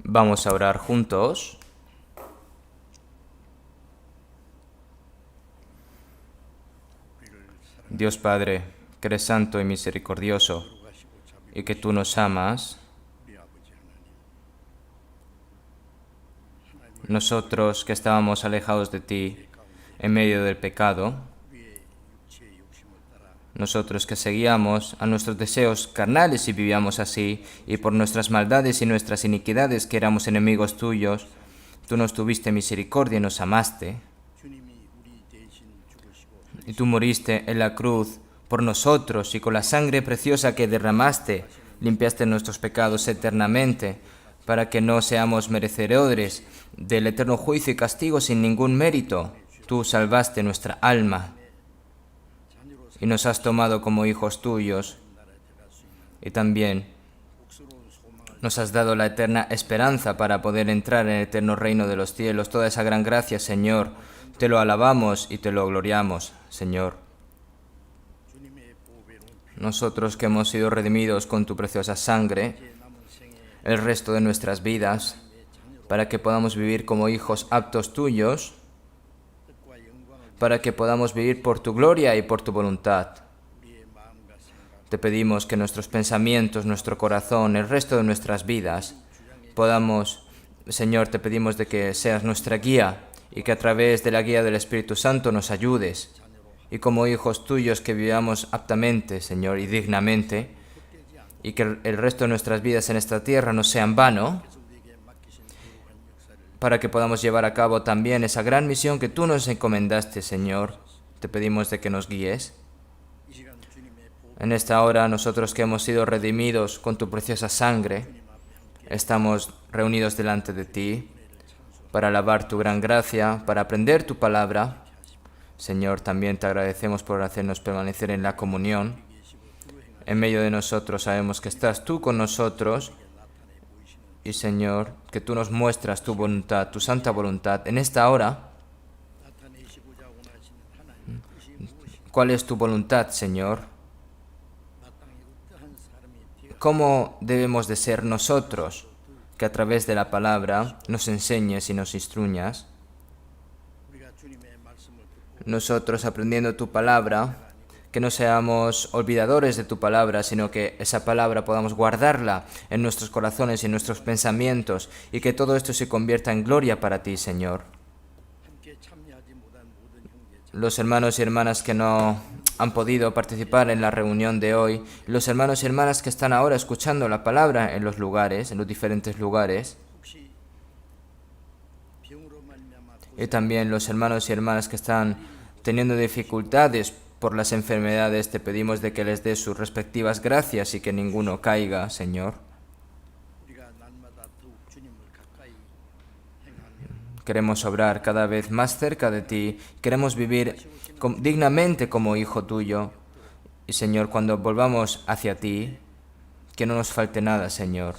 Vamos a orar juntos. Dios Padre, que eres santo y misericordioso, y que tú nos amas, nosotros que estábamos alejados de ti en medio del pecado, nosotros que seguíamos a nuestros deseos carnales y vivíamos así, y por nuestras maldades y nuestras iniquidades que éramos enemigos tuyos, tú nos tuviste misericordia y nos amaste. Y tú moriste en la cruz por nosotros, y con la sangre preciosa que derramaste, limpiaste nuestros pecados eternamente, para que no seamos merecedores del eterno juicio y castigo sin ningún mérito. Tú salvaste nuestra alma y nos has tomado como hijos tuyos, y también nos has dado la eterna esperanza para poder entrar en el eterno reino de los cielos. Toda esa gran gracia, Señor, te lo alabamos y te lo gloriamos, Señor. Nosotros que hemos sido redimidos con tu preciosa sangre, el resto de nuestras vidas, para que podamos vivir como hijos aptos tuyos, para que podamos vivir por tu gloria y por tu voluntad. Te pedimos que nuestros pensamientos, nuestro corazón, el resto de nuestras vidas, podamos, Señor, te pedimos de que seas nuestra guía y que a través de la guía del Espíritu Santo nos ayudes. Y como hijos tuyos que vivamos aptamente, Señor, y dignamente, y que el resto de nuestras vidas en esta tierra no sea en vano, para que podamos llevar a cabo también esa gran misión que tú nos encomendaste, Señor. Te pedimos de que nos guíes. En esta hora, nosotros que hemos sido redimidos con tu preciosa sangre, estamos reunidos delante de ti para alabar tu gran gracia, para aprender tu palabra. Señor, también te agradecemos por hacernos permanecer en la comunión. En medio de nosotros sabemos que estás tú con nosotros. Y Señor, que tú nos muestras tu voluntad, tu santa voluntad. En esta hora, ¿cuál es tu voluntad, Señor? ¿Cómo debemos de ser nosotros, que a través de la palabra nos enseñes y nos instruyas? Nosotros aprendiendo tu palabra, que no seamos olvidadores de tu palabra, sino que esa palabra podamos guardarla en nuestros corazones y en nuestros pensamientos, y que todo esto se convierta en gloria para ti, Señor. Los hermanos y hermanas que no han podido participar en la reunión de hoy, los hermanos y hermanas que están ahora escuchando la palabra en los lugares, en los diferentes lugares, y también los hermanos y hermanas que están teniendo dificultades por las enfermedades, te pedimos de que les des sus respectivas gracias y que ninguno caiga, Señor. Queremos obrar cada vez más cerca de ti, queremos vivir dignamente como hijo tuyo. Y Señor, cuando volvamos hacia ti, que no nos falte nada, Señor.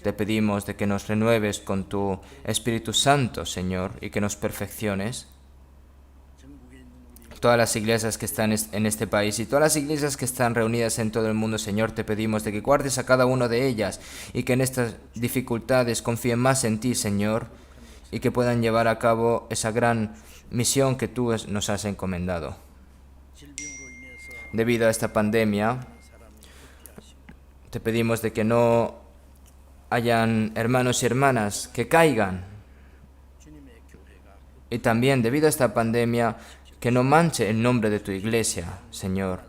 Te pedimos de que nos renueves con tu Espíritu Santo, Señor, y que nos perfecciones. Todas las iglesias que están en este país y todas las iglesias que están reunidas en todo el mundo, Señor, te pedimos de que guardes a cada una de ellas y que en estas dificultades confíen más en ti, Señor, y que puedan llevar a cabo esa gran misión que tú nos has encomendado. Debido a esta pandemia, te pedimos de que no hayan hermanos y hermanas que caigan. Y también, debido a esta pandemia, que no manche el nombre de tu iglesia, Señor.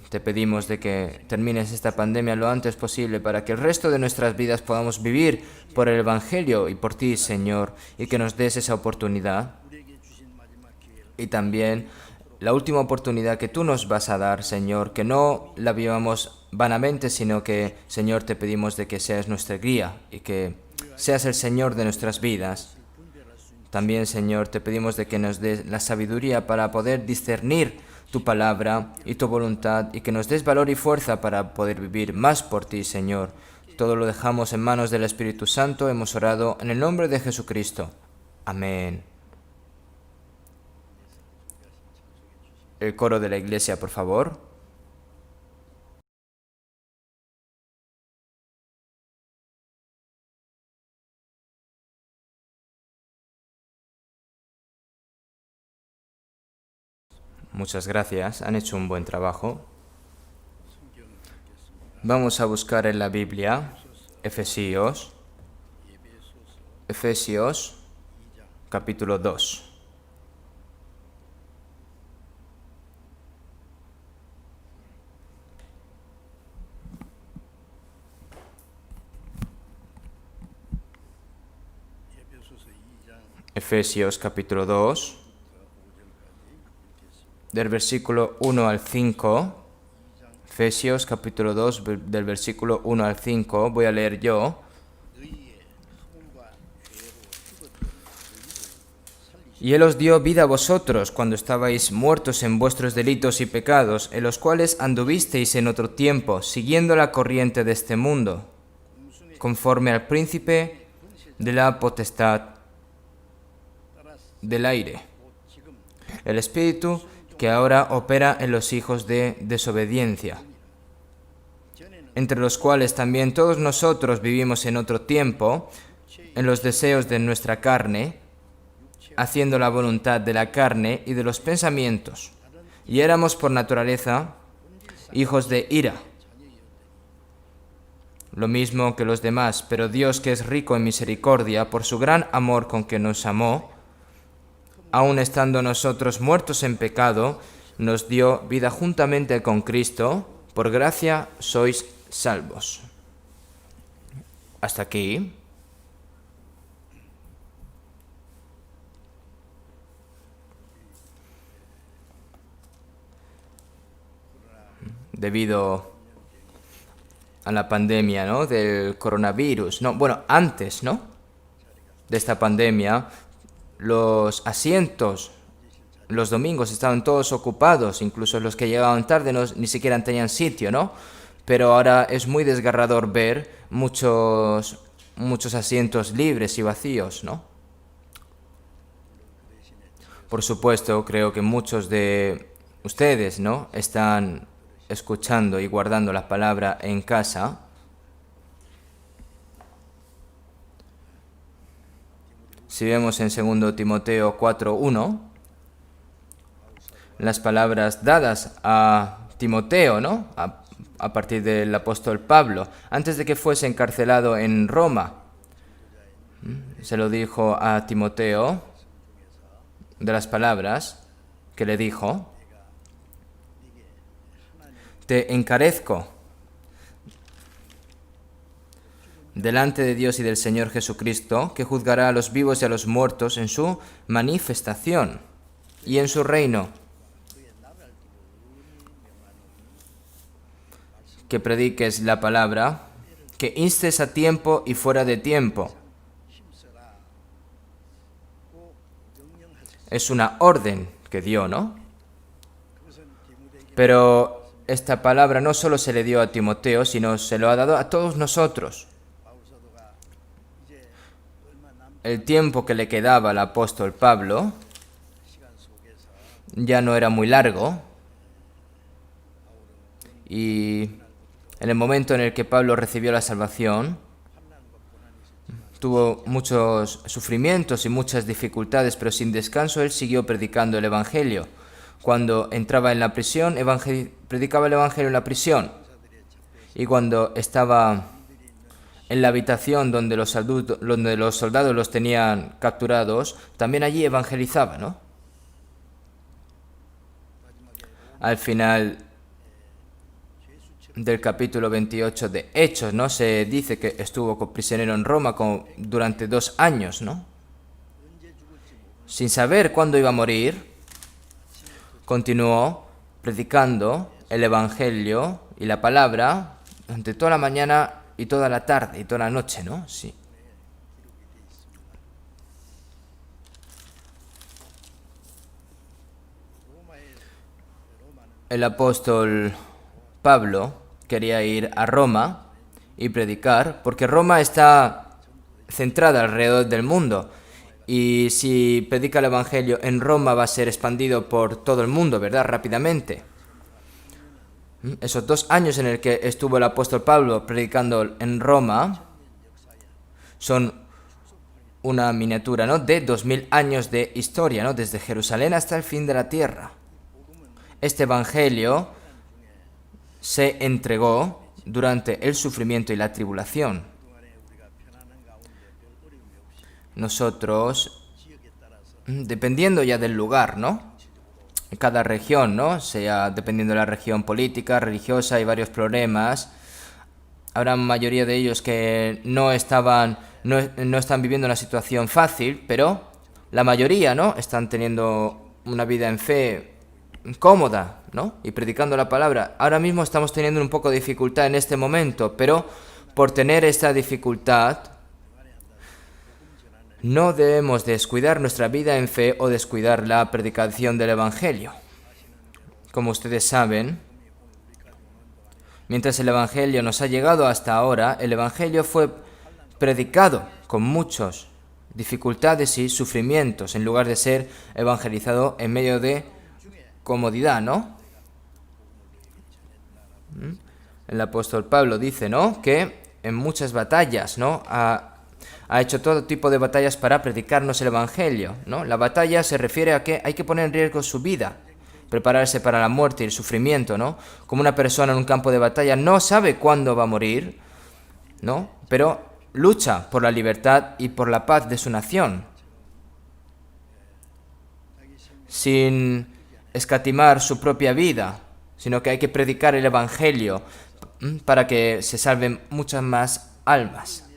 Te pedimos de que termines esta pandemia lo antes posible para que el resto de nuestras vidas podamos vivir por el Evangelio y por ti, Señor, y que nos des esa oportunidad. Y también la última oportunidad que tú nos vas a dar, Señor, que no la vivamos vanamente, sino que, Señor, te pedimos de que seas nuestra guía y que seas el Señor de nuestras vidas. También, Señor, te pedimos de que nos des la sabiduría para poder discernir tu palabra y tu voluntad y que nos des valor y fuerza para poder vivir más por ti, Señor. Todo lo dejamos en manos del Espíritu Santo. Hemos orado en el nombre de Jesucristo. Amén. El coro de la iglesia, por favor. Muchas gracias, han hecho un buen trabajo. Vamos a buscar en la Biblia Efesios, capítulo 2. Efesios capítulo 2, del versículo 1 al 5. Efesios capítulo 2, del versículo 1 al 5, voy a leer yo. Y Él os dio vida a vosotros cuando estabais muertos en vuestros delitos y pecados, en los cuales anduvisteis en otro tiempo, siguiendo la corriente de este mundo, conforme al príncipe de la potestad del aire, el espíritu que ahora opera en los hijos de desobediencia, entre los cuales también todos nosotros vivimos en otro tiempo, en los deseos de nuestra carne, haciendo la voluntad de la carne y de los pensamientos, y éramos por naturaleza hijos de ira, lo mismo que los demás, pero Dios, que es rico en misericordia, por su gran amor con que nos amó, aun estando nosotros muertos en pecado, nos dio vida juntamente con Cristo, por gracia sois salvos. Hasta aquí. Debido a la pandemia, ¿no?, del coronavirus. No, bueno, antes, ¿no?, de esta pandemia, los asientos los domingos estaban todos ocupados, incluso los que llegaban tarde ni siquiera tenían sitio, ¿no? Pero ahora es muy desgarrador ver muchos asientos libres y vacíos, ¿no? Por supuesto, creo que muchos de ustedes, ¿no?, están escuchando y guardando la palabra en casa. Si vemos en 2 Timoteo 4:1, las palabras dadas a Timoteo, ¿no?, a partir del apóstol Pablo, antes de que fuese encarcelado en Roma, se lo dijo a Timoteo, de las palabras que le dijo: te encarezco delante de Dios y del Señor Jesucristo, que juzgará a los vivos y a los muertos en su manifestación y en su reino, que prediques la palabra, que instes a tiempo y fuera de tiempo. Es una orden que dio, ¿no? Pero esta palabra no solo se le dio a Timoteo, sino se lo ha dado a todos nosotros. El tiempo que le quedaba al apóstol Pablo ya no era muy largo, y en el momento en el que Pablo recibió la salvación, tuvo muchos sufrimientos y muchas dificultades, pero sin descanso él siguió predicando el Evangelio. Cuando entraba en la prisión, predicaba el Evangelio en la prisión. Y cuando estaba en la habitación donde los soldados los tenían capturados, también allí evangelizaba, ¿no? Al final del capítulo 28 de Hechos, ¿no?, se dice que estuvo prisionero en Roma durante 2 años, ¿no? Sin saber cuándo iba a morir, continuó predicando el Evangelio y la palabra durante toda la mañana y toda la tarde y toda la noche, ¿no? Sí. El apóstol Pablo quería ir a Roma y predicar, porque Roma está centrada alrededor del mundo, y si predica el Evangelio en Roma va a ser expandido por todo el mundo, ¿verdad?, rápidamente. Esos 2 años en el que estuvo el apóstol Pablo predicando en Roma son una miniatura, ¿no?, de 2000 años de historia, ¿no?, desde Jerusalén hasta el fin de la tierra. este Evangelio se entregó durante el sufrimiento y la tribulación. Nosotros, dependiendo ya del lugar, ¿no? Cada región, ¿no? Sea dependiendo de la región política, religiosa, hay varios problemas. Habrá mayoría de ellos que no están viviendo una situación fácil, pero la mayoría, ¿no? Están teniendo una vida en fe cómoda, ¿no? Y predicando la palabra. Ahora mismo estamos teniendo un poco de dificultad en este momento, pero por tener esta dificultad no debemos descuidar nuestra vida en fe o descuidar la predicación del Evangelio. Como ustedes saben, mientras el Evangelio nos ha llegado hasta ahora, el Evangelio fue predicado con muchas dificultades y sufrimientos, en lugar de ser evangelizado en medio de comodidad, ¿no? El apóstol Pablo dice, ¿no?, que en muchas batallas, ¿no?, ha hecho todo tipo de batallas para predicarnos el Evangelio, ¿no? La batalla se refiere a que hay que poner en riesgo su vida, prepararse para la muerte y el sufrimiento, ¿no? Como una persona en un campo de batalla no sabe cuándo va a morir, ¿no? Pero lucha por la libertad y por la paz de su nación, sin escatimar su propia vida, sino que hay que predicar el Evangelio para que se salven muchas más almas.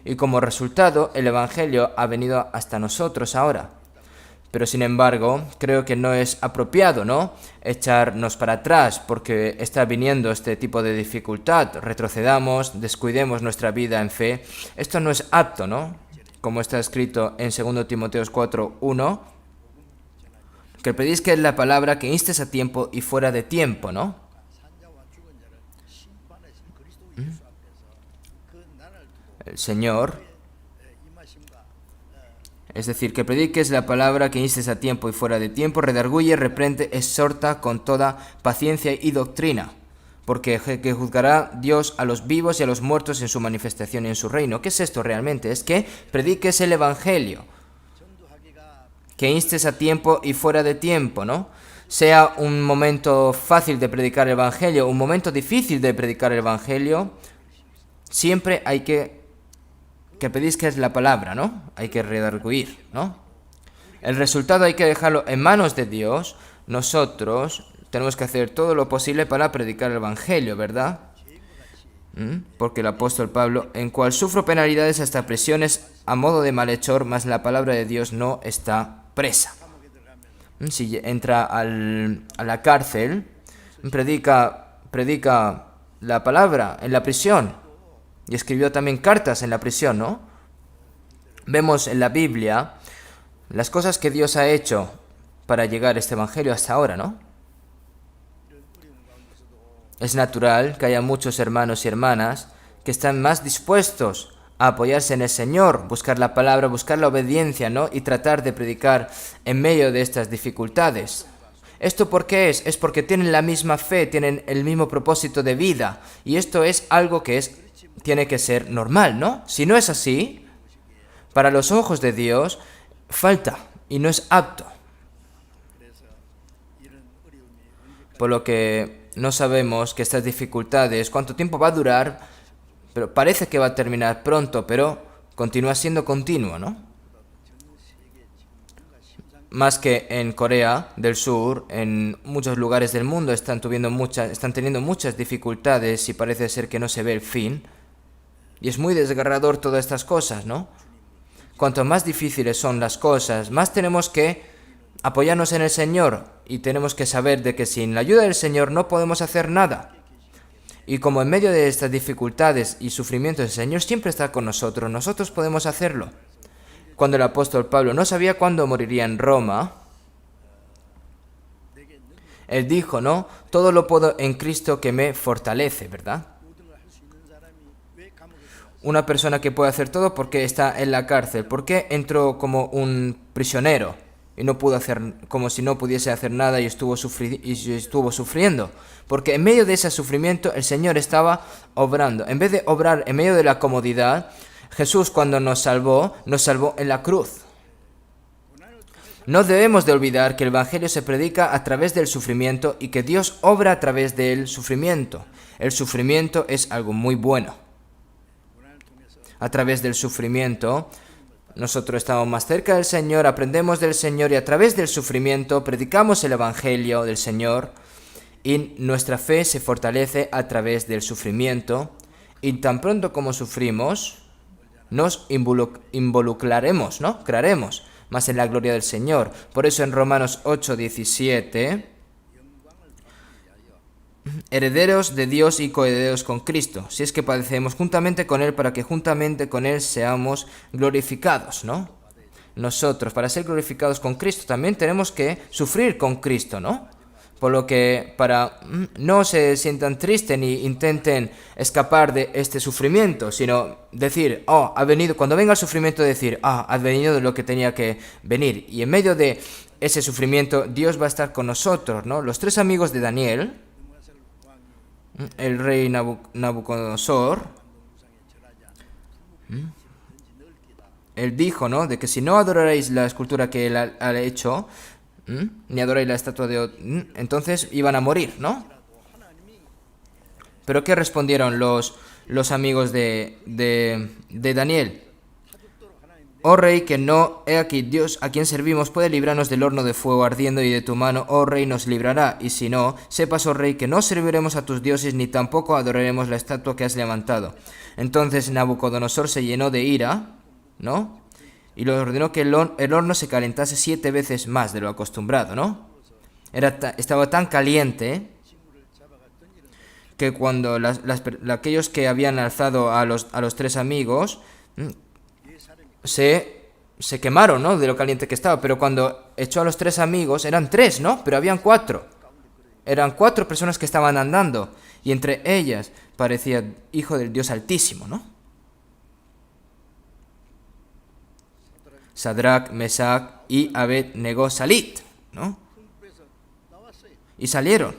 Y como resultado, el Evangelio ha venido hasta nosotros ahora. Pero sin embargo, creo que no es apropiado, ¿no?, echarnos para atrás porque está viniendo este tipo de dificultad. Retrocedamos, descuidemos nuestra vida en fe. Esto no es apto, ¿no? Como está escrito en 2 Timoteo 4:1, que prediques la palabra, que instes a tiempo y fuera de tiempo, ¿no? El Señor, es decir, que prediques la palabra, que instes a tiempo y fuera de tiempo, redarguye, reprende, exhorta con toda paciencia y doctrina, porque que juzgará Dios a los vivos y a los muertos en su manifestación y en su reino. ¿Qué es esto realmente? Es que prediques el Evangelio, que instes a tiempo y fuera de tiempo, ¿no? Sea un momento fácil de predicar el Evangelio, un momento difícil de predicar el Evangelio, siempre hay que prediques la palabra, ¿no? Hay que redarguir, ¿no? El resultado hay que dejarlo en manos de Dios. Nosotros tenemos que hacer todo lo posible para predicar el Evangelio, ¿verdad? Porque el apóstol Pablo, en cual sufro penalidades hasta prisiones a modo de malhechor, mas la palabra de Dios no está presa. Si entra a la cárcel, predica la palabra en la prisión. Y escribió también cartas en la prisión, ¿no? Vemos en la Biblia las cosas que Dios ha hecho para llegar a este Evangelio hasta ahora, ¿no? Es natural que haya muchos hermanos y hermanas que están más dispuestos a apoyarse en el Señor, buscar la palabra, buscar la obediencia, ¿no?, y tratar de predicar en medio de estas dificultades. ¿Esto por qué es? Es porque tienen la misma fe, tienen el mismo propósito de vida, y esto es algo que tiene que ser normal, ¿no? Si no es así, para los ojos de Dios, falta y no es apto. Por lo que no sabemos que estas dificultades, cuánto tiempo va a durar, pero parece que va a terminar pronto, pero continúa siendo continuo, ¿no? Más que en Corea del Sur, en muchos lugares del mundo están teniendo muchas dificultades y parece ser que no se ve el fin. Y es muy desgarrador todas estas cosas, ¿no? Cuanto más difíciles son las cosas, más tenemos que apoyarnos en el Señor y tenemos que saber de que sin la ayuda del Señor no podemos hacer nada. Y como en medio de estas dificultades y sufrimientos el Señor siempre está con nosotros, nosotros podemos hacerlo. Cuando el apóstol Pablo no sabía cuándo moriría en Roma, él dijo, ¿no? Todo lo puedo en Cristo que me fortalece, ¿verdad? Una persona que puede hacer todo porque está en la cárcel. ¿Por qué entró como un prisionero y no pudo hacer, como si no pudiese hacer nada y estuvo sufriendo? Porque en medio de ese sufrimiento el Señor estaba obrando. En vez de obrar en medio de la comodidad, Jesús cuando nos salvó en la cruz. No debemos de olvidar que el Evangelio se predica a través del sufrimiento y que Dios obra a través del sufrimiento. El sufrimiento es algo muy bueno. A través del sufrimiento, nosotros estamos más cerca del Señor, aprendemos del Señor y a través del sufrimiento predicamos el Evangelio del Señor y nuestra fe se fortalece a través del sufrimiento y tan pronto como sufrimos, nos involucraremos, ¿no? Crearemos más en la gloria del Señor. Por eso en Romanos 8:17, herederos de Dios y coherederos con Cristo, si es que padecemos juntamente con Él para que juntamente con Él seamos glorificados, ¿no? Nosotros, para ser glorificados con Cristo, también tenemos que sufrir con Cristo, ¿no? Por lo que para no se sientan tristes ni intenten escapar de este sufrimiento, sino decir, oh, ha venido, cuando venga el sufrimiento, decir, ah, ha venido de lo que tenía que venir. Y en medio de ese sufrimiento, Dios va a estar con nosotros, ¿no? Los tres amigos de Daniel, el rey Nabucodonosor, él dijo, ¿no? De que si no adoraréis la escultura que él ha hecho, ni adoráis la estatua de... entonces iban a morir, ¿no? Pero ¿qué respondieron los amigos de Daniel? Oh rey, que no, he aquí, Dios a quien servimos puede librarnos del horno de fuego ardiendo y de tu mano, oh rey, nos librará. Y si no, sepas, oh rey, que no serviremos a tus dioses ni tampoco adoraremos la estatua que has levantado. Entonces Nabucodonosor se llenó de ira, ¿no? Y le ordenó que el horno se calentase 7 veces más de lo acostumbrado, ¿no? Estaba tan caliente que cuando aquellos que habían alzado a los tres amigos se quemaron, ¿no? De lo caliente que estaba. Pero cuando echó a los tres amigos, eran 3, ¿no? Pero habían 4. Eran 4 personas que estaban andando. Y entre ellas parecía hijo del Dios Altísimo, ¿no? Sadrach, Mesach y Abed-Nego, salid, ¿no? Y salieron.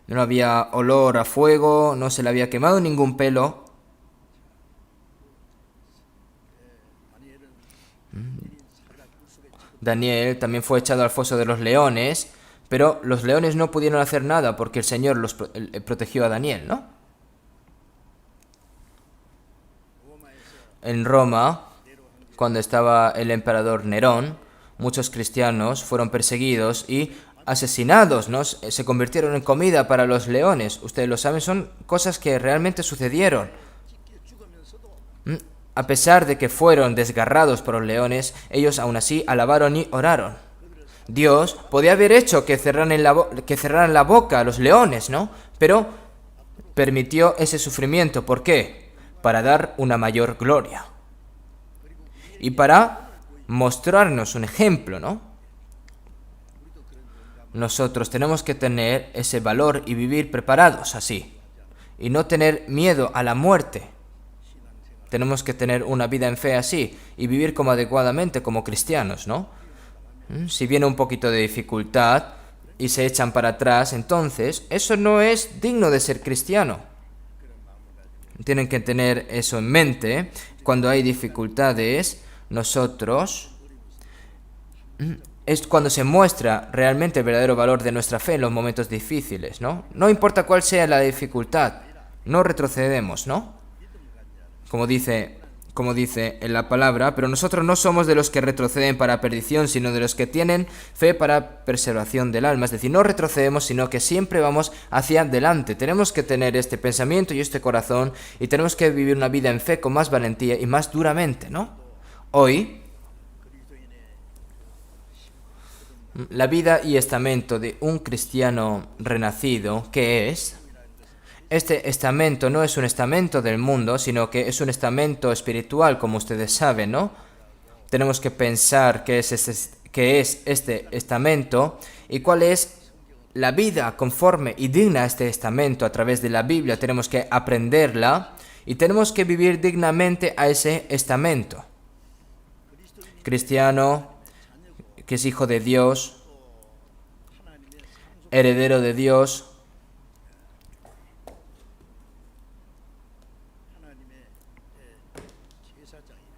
No había olor a fuego, no se le había quemado ningún pelo. Daniel también fue echado al foso de los leones, pero los leones no pudieron hacer nada porque el Señor los protegió a Daniel, ¿no? En Roma, cuando estaba el emperador Nerón, muchos cristianos fueron perseguidos y asesinados, ¿no? Se convirtieron en comida para los leones. Ustedes lo saben, son cosas que realmente sucedieron. A pesar de que fueron desgarrados por los leones, ellos aún así alabaron y oraron. Dios podía haber hecho que cerraran la boca a los leones, ¿no? Pero permitió ese sufrimiento. ¿Por qué? Para dar una mayor gloria. Y para mostrarnos un ejemplo, ¿no? Nosotros tenemos que tener ese valor y vivir preparados así. Y no tener miedo a la muerte. Tenemos que tener una vida en fe así y vivir como adecuadamente como cristianos, ¿no? Si viene un poquito de dificultad y se echan para atrás, entonces eso no es digno de ser cristiano. Tienen que tener eso en mente. Cuando hay dificultades, nosotros... es cuando se muestra realmente el verdadero valor de nuestra fe en los momentos difíciles, ¿no? No importa cuál sea la dificultad, no retrocedemos, ¿no? Como dice en la palabra, pero nosotros no somos de los que retroceden para perdición, sino de los que tienen fe para preservación del alma. Es decir, no retrocedemos, sino que siempre vamos hacia adelante. Tenemos que tener este pensamiento y este corazón, y tenemos que vivir una vida en fe con más valentía y más duramente, ¿no? Hoy, la vida y estamento de un cristiano renacido, ¿qué es? Este estamento no es un estamento del mundo, sino que es un estamento espiritual, como ustedes saben, ¿no? Tenemos que pensar qué es este estamento y cuál es la vida conforme y digna a este estamento a través de la Biblia. Tenemos que aprenderla y tenemos que vivir dignamente a ese estamento. Cristiano, que es hijo de Dios, heredero de Dios,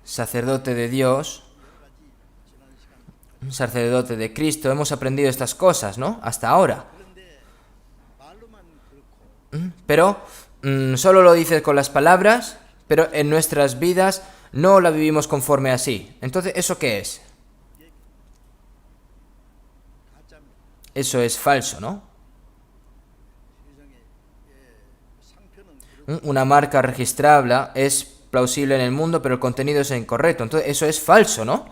sacerdote de Dios, sacerdote de Cristo, hemos aprendido estas cosas, ¿no? Hasta ahora. Pero solo lo dices con las palabras, pero en nuestras vidas no la vivimos conforme así. Entonces, ¿eso qué es? Eso es falso, ¿no? Una marca registrable es plausible en el mundo, pero el contenido es incorrecto. Entonces, eso es falso, ¿no?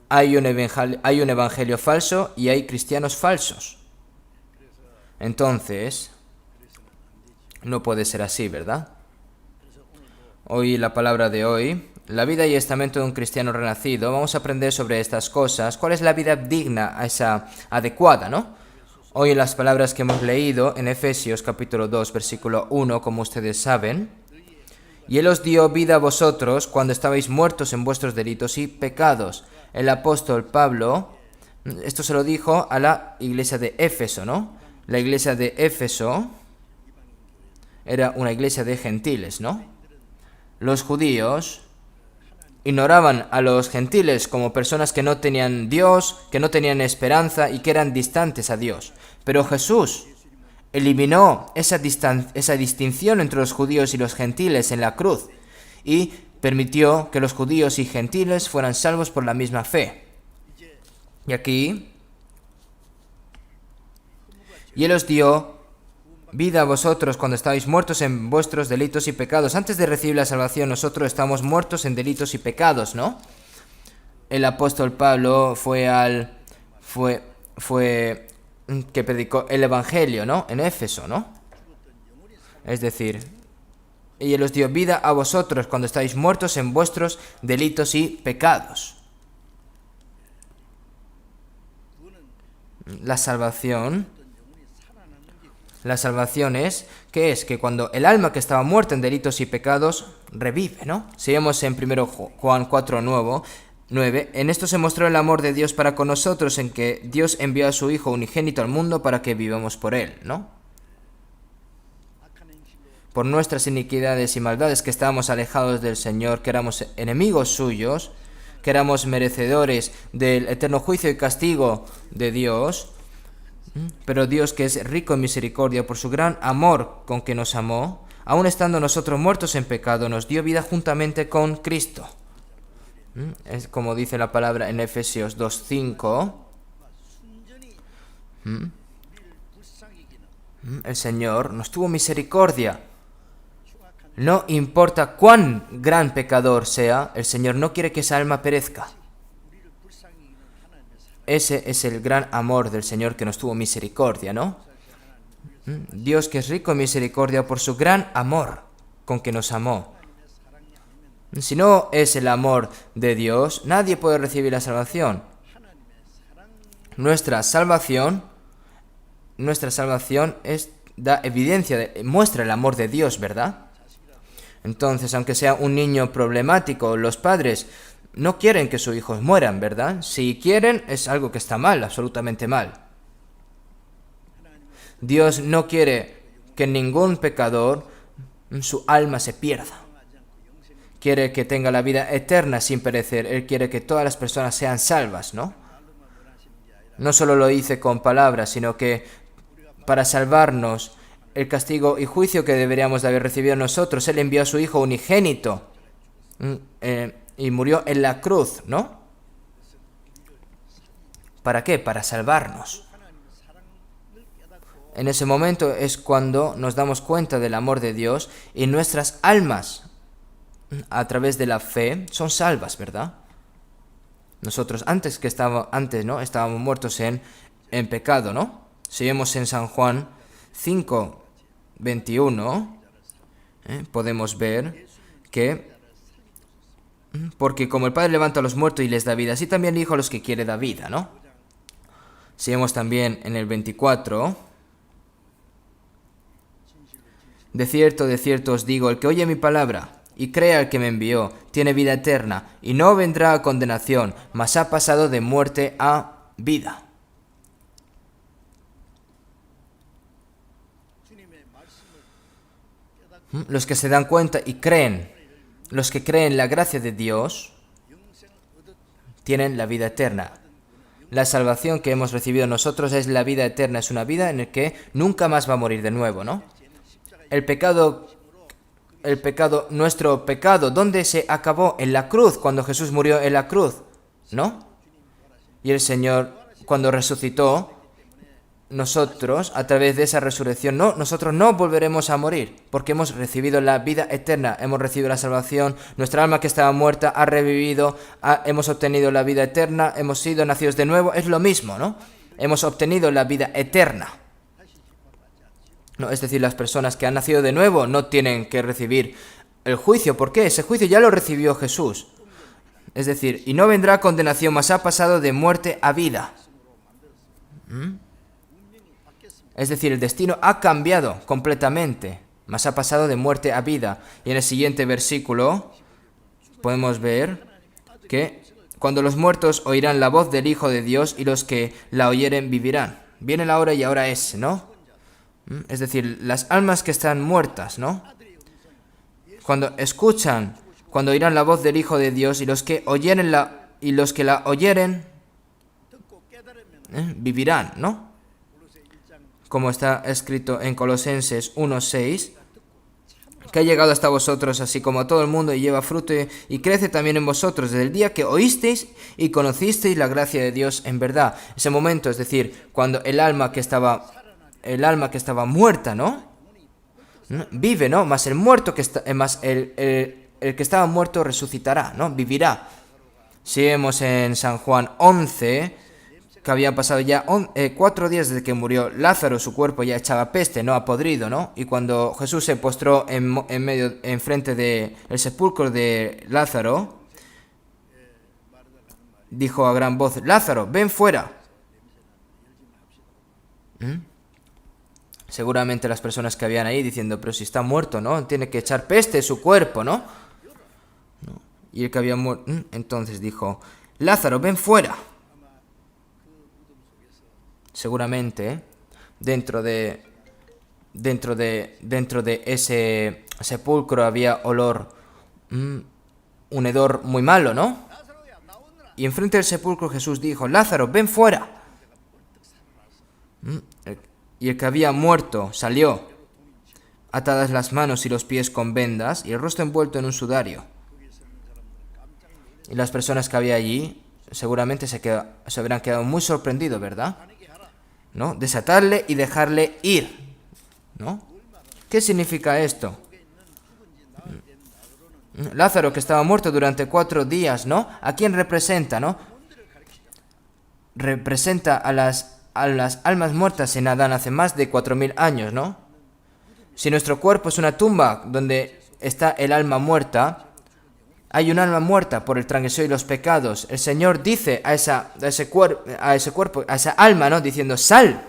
Hay un evangelio falso y hay cristianos falsos. Entonces, no puede ser así, ¿verdad? Hoy, la palabra de hoy, la vida y estamento de un cristiano renacido, vamos a aprender sobre estas cosas. ¿Cuál es la vida digna, esa adecuada, no? Hoy en las palabras que hemos leído en Efesios capítulo 2, versículo 1, como ustedes saben, y Él os dio vida a vosotros cuando estabais muertos en vuestros delitos y pecados. El apóstol Pablo, esto se lo dijo a la iglesia de Éfeso, ¿no? La iglesia de Éfeso era una iglesia de gentiles, ¿no? Los judíos ignoraban a los gentiles como personas que no tenían Dios, que no tenían esperanza y que eran distantes a Dios. Pero Jesús eliminó esa distinción entre los judíos y los gentiles en la cruz y permitió que los judíos y gentiles fueran salvos por la misma fe. Y aquí, y Él os dio vida a vosotros cuando estabais muertos en vuestros delitos y pecados. Antes de recibir la salvación, nosotros estamos muertos en delitos y pecados, ¿no? El apóstol Pablo fue que predicó el evangelio, ¿no? En Éfeso, ¿no? Es decir, y Él os dio vida a vosotros cuando estáis muertos en vuestros delitos y pecados. La salvación es, ¿qué es? Que cuando el alma que estaba muerta en delitos y pecados revive, ¿no? Si vemos en 1 Juan 4:9, en esto se mostró el amor de Dios para con nosotros, en que Dios envió a su Hijo unigénito al mundo para que vivamos por Él, ¿no? Por nuestras iniquidades y maldades que estábamos alejados del Señor, que éramos enemigos suyos, que éramos merecedores del eterno juicio y castigo de Dios. Pero Dios, que es rico en misericordia, por su gran amor con que nos amó, aun estando nosotros muertos en pecado, nos dio vida juntamente con Cristo. Es como dice la palabra en Efesios 2:5. El Señor nos tuvo misericordia. No importa cuán gran pecador sea, el Señor no quiere que esa alma perezca. Ese es el gran amor del Señor, que nos tuvo misericordia, ¿no? Dios, que es rico en misericordia, por su gran amor con que nos amó. Si no es el amor de Dios, nadie puede recibir la salvación. Nuestra salvación da evidencia, muestra el amor de Dios, ¿verdad? Entonces, aunque sea un niño problemático, los padres no quieren que sus hijos mueran, ¿verdad? Si quieren, es algo que está mal, absolutamente mal. Dios no quiere que ningún pecador, su alma se pierda. Quiere que tenga la vida eterna sin perecer. Él quiere que todas las personas sean salvas, ¿no? No solo lo dice con palabras, sino que para salvarnos el castigo y juicio que deberíamos de haber recibido nosotros, Él envió a su Hijo unigénito y murió en la cruz, ¿no? ¿Para qué? Para salvarnos. En ese momento es cuando nos damos cuenta del amor de Dios y nuestras almas, a través de la fe, son salvas, ¿verdad? Nosotros estábamos muertos en pecado, ¿no? Si vemos en San Juan 5:21, podemos ver que porque como el Padre levanta a los muertos y les da vida, así también el Hijo a los que quiere da vida, ¿no? Si vemos también en el 24, de cierto os digo, el que oye mi palabra y crea al que me envió, tiene vida eterna, y no vendrá a condenación, mas ha pasado de muerte a vida. Los que se dan cuenta y creen, los que creen la gracia de Dios, tienen la vida eterna. La salvación que hemos recibido nosotros es la vida eterna, es una vida en la que nunca más va a morir de nuevo, ¿no? El pecado, nuestro pecado, ¿dónde se acabó? En la cruz, cuando Jesús murió en la cruz, ¿no? Y el Señor, cuando resucitó, nosotros, a través de esa resurrección, nosotros no volveremos a morir, porque hemos recibido la vida eterna, hemos recibido la salvación, nuestra alma que estaba muerta ha revivido, hemos obtenido la vida eterna, hemos sido nacidos de nuevo, es lo mismo, ¿no? Hemos obtenido la vida eterna. No, es decir, las personas que han nacido de nuevo no tienen que recibir el juicio. ¿Por qué? Ese juicio ya lo recibió Jesús. Es decir, y no vendrá condenación, mas ha pasado de muerte a vida. Es decir, el destino ha cambiado completamente, mas ha pasado de muerte a vida. Y en el siguiente versículo podemos ver que cuando los muertos oirán la voz del Hijo de Dios y los que la oyeren vivirán. Viene la hora y ahora es, ¿no? Es decir, las almas que están muertas, ¿no? Cuando escuchan, cuando oirán la voz del Hijo de Dios y los que la oyeren vivirán, ¿no? Como está escrito en Colosenses 1:6, que ha llegado hasta vosotros, así como a todo el mundo, y lleva fruto y crece también en vosotros, desde el día que oísteis y conocisteis la gracia de Dios en verdad. Ese momento, es decir, cuando el alma que estaba muerta, ¿no? Vive, ¿no? Más el muerto que está, más el que estaba muerto resucitará, ¿no? Vivirá. Si vemos en San Juan 11, que habían pasado ya 4 días desde que murió Lázaro, su cuerpo ya echaba peste, ¿no? Ha podrido, ¿no? Y cuando Jesús se postró en frente del sepulcro de Lázaro, dijo a gran voz: Lázaro, ven fuera. Seguramente las personas que habían ahí diciendo: pero si está muerto, ¿no? Tiene que echar peste su cuerpo, ¿no? Y el que había muerto, entonces dijo: Lázaro, ven fuera. Seguramente dentro de ese sepulcro había olor, un hedor muy malo, ¿no? Y enfrente del sepulcro Jesús dijo: Lázaro, ven fuera. Y el que había muerto salió, atadas las manos y los pies con vendas y el rostro envuelto en un sudario. Y las personas que había allí seguramente se habrán quedado muy sorprendidos, ¿verdad? ¿No? Desatarle y dejarle ir, ¿no? ¿Qué significa esto? Lázaro, que estaba muerto durante 4 días, ¿no? ¿A quién representa, no? Representa a las almas muertas en Adán hace más de 4000 años, ¿no? Si nuestro cuerpo es una tumba donde está el alma muerta, hay un alma muerta por el transgresión y los pecados. El Señor dice a ese cuerpo, a esa alma, ¿no? Diciendo: sal.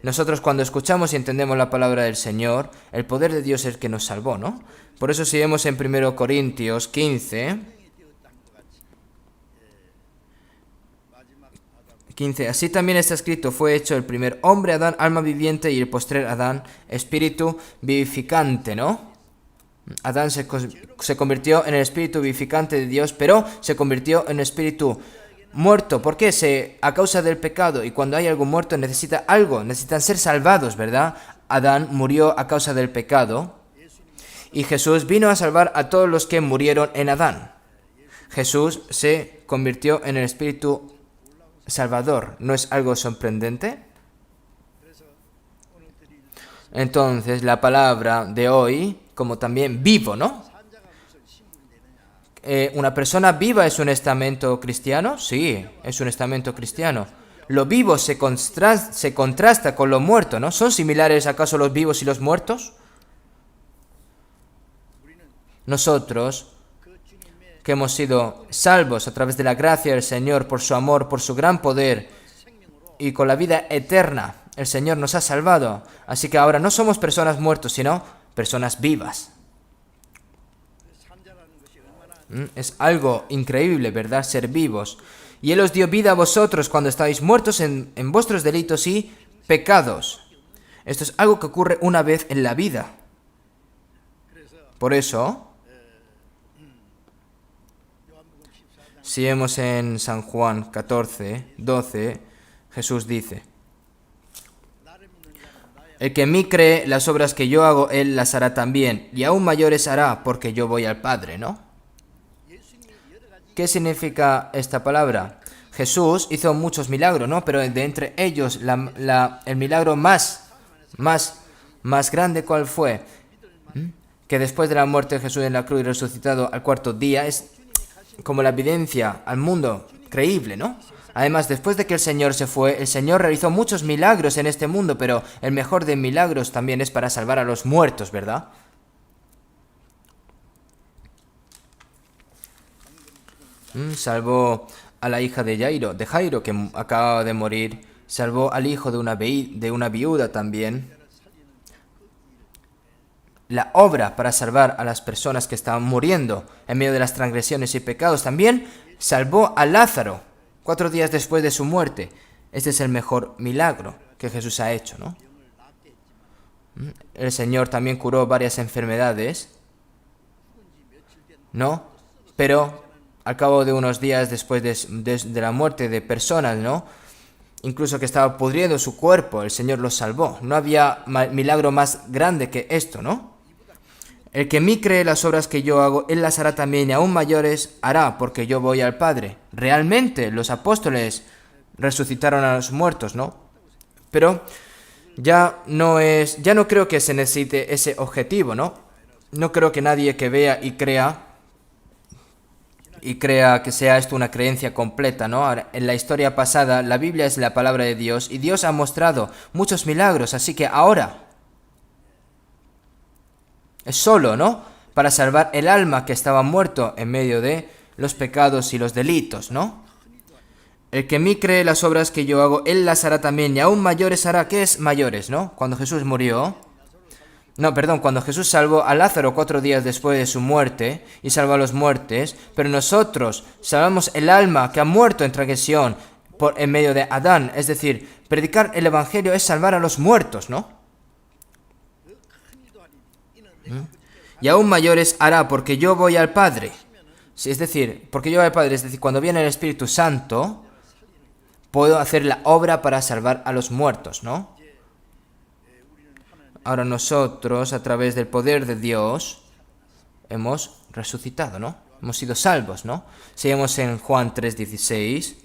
Nosotros cuando escuchamos y entendemos la palabra del Señor, el poder de Dios es el que nos salvó, ¿no? Por eso si vemos en 1 Corintios 15, así también está escrito: fue hecho el primer hombre Adán, alma viviente, y el postrer Adán, espíritu vivificante, ¿no? Adán se convirtió en el espíritu vivificante de Dios, pero se convirtió en espíritu muerto. ¿Por qué? A causa del pecado. Y cuando hay algo muerto necesitan ser salvados, ¿verdad? Adán murió a causa del pecado y Jesús vino a salvar a todos los que murieron en Adán. Jesús se convirtió en el espíritu salvador. ¿No es algo sorprendente? Entonces la palabra de hoy, como también vivo, ¿no? ¿Una persona viva es un estamento cristiano? Sí, es un estamento cristiano. Lo vivo se contrasta con lo muerto, ¿no? ¿Son similares acaso los vivos y los muertos? Nosotros, que hemos sido salvos a través de la gracia del Señor, por su amor, por su gran poder y con la vida eterna, el Señor nos ha salvado. Así que ahora no somos personas muertas, sino personas vivas. Es algo increíble, ¿verdad? Ser vivos. Y Él os dio vida a vosotros cuando estáis muertos en vuestros delitos y pecados. Esto es algo que ocurre una vez en la vida. Por eso, Si vemos en San Juan 14, 12, Jesús dice: el que en mí cree, las obras que yo hago, él las hará también, y aún mayores hará, porque yo voy al Padre, ¿no? ¿Qué significa esta palabra? Jesús hizo muchos milagros, ¿no? Pero de entre ellos, el milagro más grande, ¿cuál fue? Que después de la muerte de Jesús en la cruz y resucitado al cuarto día, es como la evidencia al mundo creíble, ¿no? Además, después de que el Señor se fue, el Señor realizó muchos milagros en este mundo, pero el mejor de milagros también es para salvar a los muertos, ¿verdad? Salvó a la hija de Jairo, que acababa de morir. Salvó al hijo de una viuda también. La obra para salvar a las personas que estaban muriendo en medio de las transgresiones y pecados. También salvó a Lázaro 4 días después de su muerte. Este es el mejor milagro que Jesús ha hecho, ¿no? El Señor también curó varias enfermedades, ¿no? Pero al cabo de unos días después de la muerte de personas, ¿no? Incluso que estaba pudriendo su cuerpo, el Señor los salvó. No había milagro más grande que esto, ¿no? El que en mí cree, las obras que yo hago, él las hará también, y aún mayores hará, porque yo voy al Padre. Realmente los apóstoles resucitaron a los muertos, ¿no? Pero ya no creo que se necesite ese objetivo, ¿no? No creo que nadie que vea y crea que sea esto una creencia completa, ¿no? Ahora, en la historia pasada, la Biblia es la palabra de Dios y Dios ha mostrado muchos milagros, así que ahora es solo, ¿no? Para salvar el alma que estaba muerto en medio de los pecados y los delitos, ¿no? El que en mí cree, las obras que yo hago, él las hará también, y aún mayores hará. ¿Qué es mayores, no? Cuando Jesús murió... No, perdón, cuando Jesús salvó a Lázaro 4 días después de su muerte y salvó a los muertos, pero nosotros salvamos el alma que ha muerto en transgresión en medio de Adán. Es decir, predicar el Evangelio es salvar a los muertos, ¿no? Y aún mayores hará, porque yo voy al Padre. Sí, es decir, porque yo voy al Padre, es decir, cuando viene el Espíritu Santo, puedo hacer la obra para salvar a los muertos, ¿no? Ahora nosotros, a través del poder de Dios, hemos resucitado, ¿no? Hemos sido salvos, ¿no? Seguimos en Juan 3:16.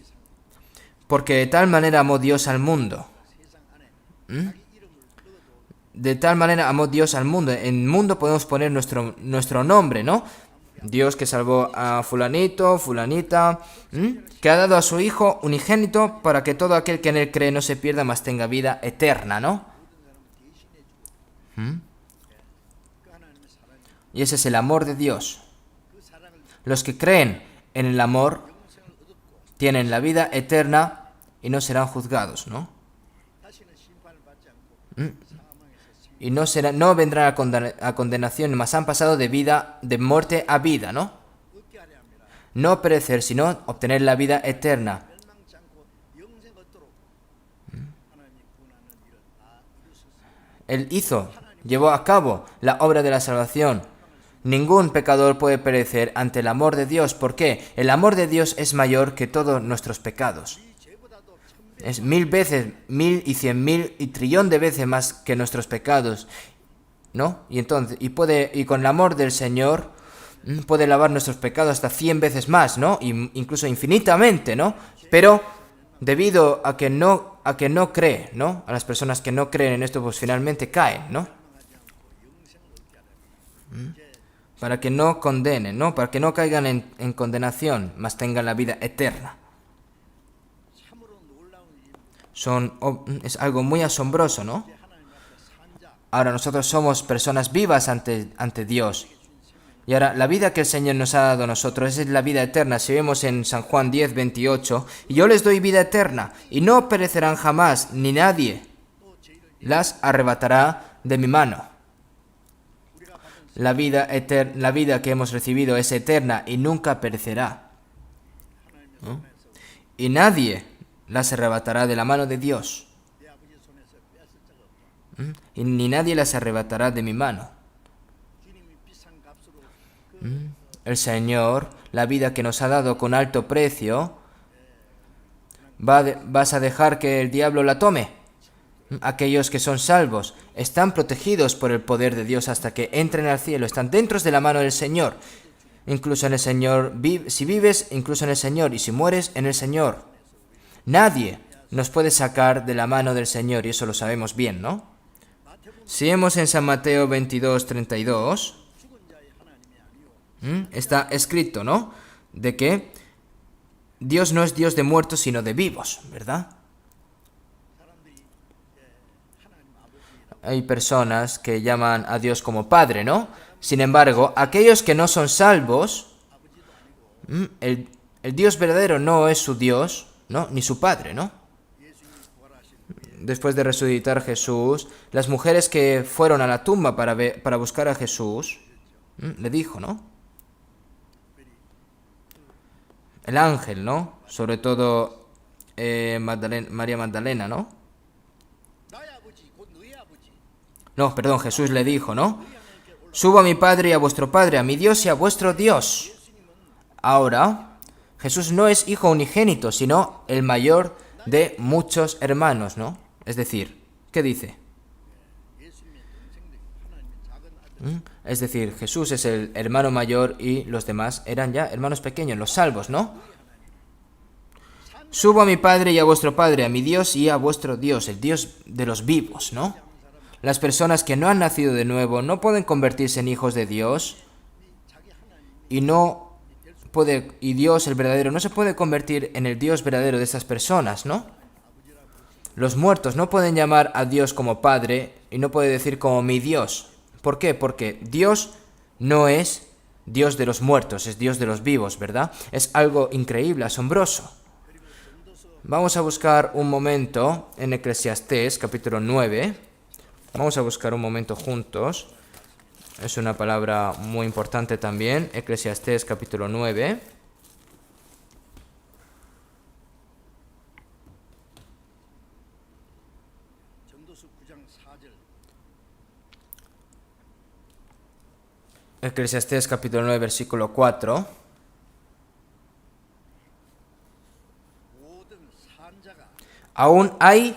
Porque de tal manera amó Dios al mundo. De tal manera amó Dios al mundo. En el mundo podemos poner nuestro nombre, ¿no? Dios que salvó a fulanito, fulanita, que ha dado a su Hijo unigénito para que todo aquel que en él cree no se pierda, mas tenga vida eterna, ¿no? Y ese es el amor de Dios. Los que creen en el amor tienen la vida eterna y no serán juzgados, ¿no? Y no vendrán a condenación, mas han pasado de muerte a vida, ¿no? No perecer, sino obtener la vida eterna. Él llevó a cabo la obra de la salvación. Ningún pecador puede perecer ante el amor de Dios. ¿Por qué? El amor de Dios es mayor que todos nuestros pecados. Es 1000 veces, 1000 y 100.000 y trillón de veces más que nuestros pecados, ¿no? Y con el amor del Señor puede lavar nuestros pecados hasta 100 veces más, ¿no? Incluso infinitamente, ¿no? Pero debido a que no cree, ¿no? A las personas que no creen en esto, pues finalmente caen, ¿no? Para que no condenen, ¿no? Para que no caigan en condenación, mas tengan la vida eterna. Es algo muy asombroso, ¿no? Ahora nosotros somos personas vivas ante Dios. Y ahora la vida que el Señor nos ha dado a nosotros es la vida eterna. Si vemos en San Juan 10:28, y yo les doy vida eterna, y no perecerán jamás, ni nadie las arrebatará de mi mano. La vida que hemos recibido es eterna y nunca perecerá, ¿no? Y nadie las arrebatará de la mano de Dios. Y ni nadie las arrebatará de mi mano. el Señor, la vida que nos ha dado con alto precio, ¿vas a dejar que el diablo la tome? Aquellos que son salvos están protegidos por el poder de Dios hasta que entren al cielo, están dentro de la mano del Señor. Incluso en el Señor, si vives, incluso en el Señor, y si mueres, en el Señor. Nadie nos puede sacar de la mano del Señor, y eso lo sabemos bien, ¿no? Si vemos en San Mateo 22:32, está escrito, ¿no? De que Dios no es Dios de muertos, sino de vivos, ¿verdad? Hay personas que llaman a Dios como Padre, ¿no? Sin embargo, aquellos que no son salvos, el Dios verdadero no es su Dios, ¿no? Ni su Padre, ¿no? Después de resucitar Jesús, las mujeres que fueron a la tumba para buscar a Jesús, le dijo, ¿no? El ángel, ¿no? Sobre todo María Magdalena, ¿no? No, perdón, Jesús le dijo, ¿no? Subo a mi Padre y a vuestro Padre, a mi Dios y a vuestro Dios. Ahora, Jesús no es hijo unigénito, sino el mayor de muchos hermanos, ¿no? Es decir, ¿qué dice? Es decir, Jesús es el hermano mayor y los demás eran ya hermanos pequeños, los salvos, ¿no? Subo a mi Padre y a vuestro Padre, a mi Dios y a vuestro Dios, el Dios de los vivos, ¿no? Las personas que no han nacido de nuevo no pueden convertirse en hijos de Dios y Dios, el verdadero, no se puede convertir en el Dios verdadero de estas personas, ¿no? Los muertos no pueden llamar a Dios como Padre y no puede decir como mi Dios. ¿Por qué? Porque Dios no es Dios de los muertos, es Dios de los vivos, ¿verdad? Es algo increíble, asombroso. Vamos a buscar un momento en Eclesiastés, capítulo 9. Vamos a buscar un momento juntos. Es una palabra muy importante también. Eclesiastés, capítulo 9. Eclesiastés, capítulo 9, versículo 4. Aún hay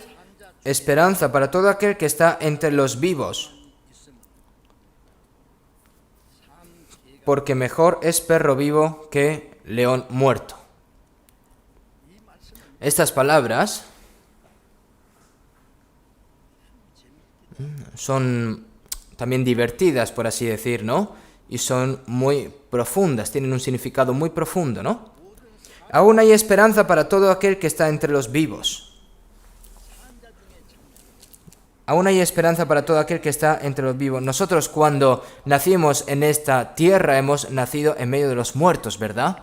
esperanza para todo aquel que está entre los vivos, porque mejor es perro vivo que león muerto. Estas palabras son también divertidas, por así decir, ¿no? Y son muy profundas, tienen un significado muy profundo, ¿no? Aún hay esperanza para todo aquel que está entre los vivos. Aún hay esperanza para todo aquel que está entre los vivos. Nosotros cuando nacimos en esta tierra hemos nacido en medio de los muertos, ¿verdad?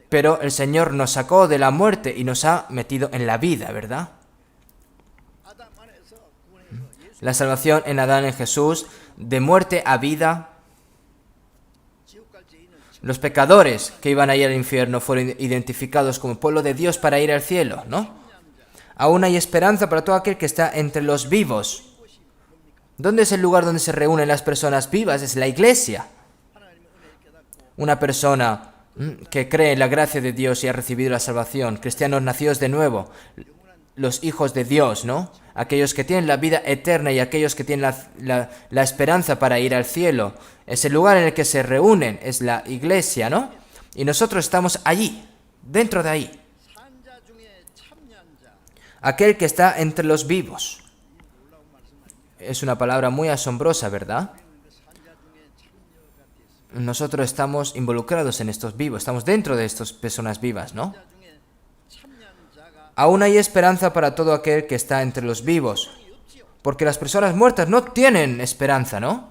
Pero el Señor nos sacó de la muerte y nos ha metido en la vida, ¿verdad? La salvación en Adán, en Jesús, de muerte a vida. Los pecadores que iban a ir al infierno fueron identificados como pueblo de Dios para ir al cielo, ¿no? Aún hay esperanza para todo aquel que está entre los vivos. ¿Dónde es el lugar donde se reúnen las personas vivas? Es la iglesia. Una persona que cree en la gracia de Dios y ha recibido la salvación, cristianos nacidos de nuevo, los hijos de Dios, ¿no? Aquellos que tienen la vida eterna y aquellos que tienen la esperanza para ir al cielo. Es el lugar en el que se reúnen, es la iglesia, ¿no? Y nosotros estamos allí, dentro de ahí. Aquel que está entre los vivos. Es una palabra muy asombrosa, ¿verdad? Nosotros estamos involucrados en estos vivos, estamos dentro de estas personas vivas, ¿no? Aún hay esperanza para todo aquel que está entre los vivos, porque las personas muertas no tienen esperanza, ¿no?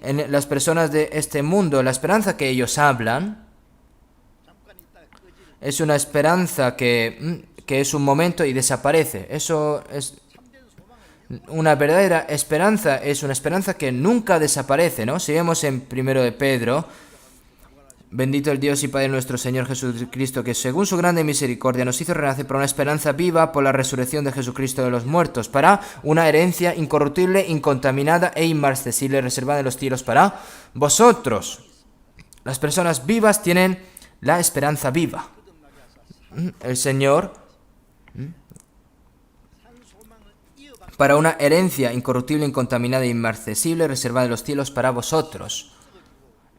En las personas de este mundo, la esperanza que ellos hablan es una esperanza que es un momento y desaparece. Eso es una verdadera esperanza, es una esperanza que nunca desaparece, ¿no? Si vemos en 1 de Pedro, bendito el Dios y Padre nuestro Señor Jesucristo, que según su grande misericordia nos hizo renacer para una esperanza viva por la resurrección de Jesucristo de los muertos, para una herencia incorruptible, incontaminada e inmarcesible, reservada en los cielos para vosotros, Las personas vivas tienen la esperanza viva. El Señor, para una herencia incorruptible, incontaminada e inmarcesible, reservada en los cielos para vosotros.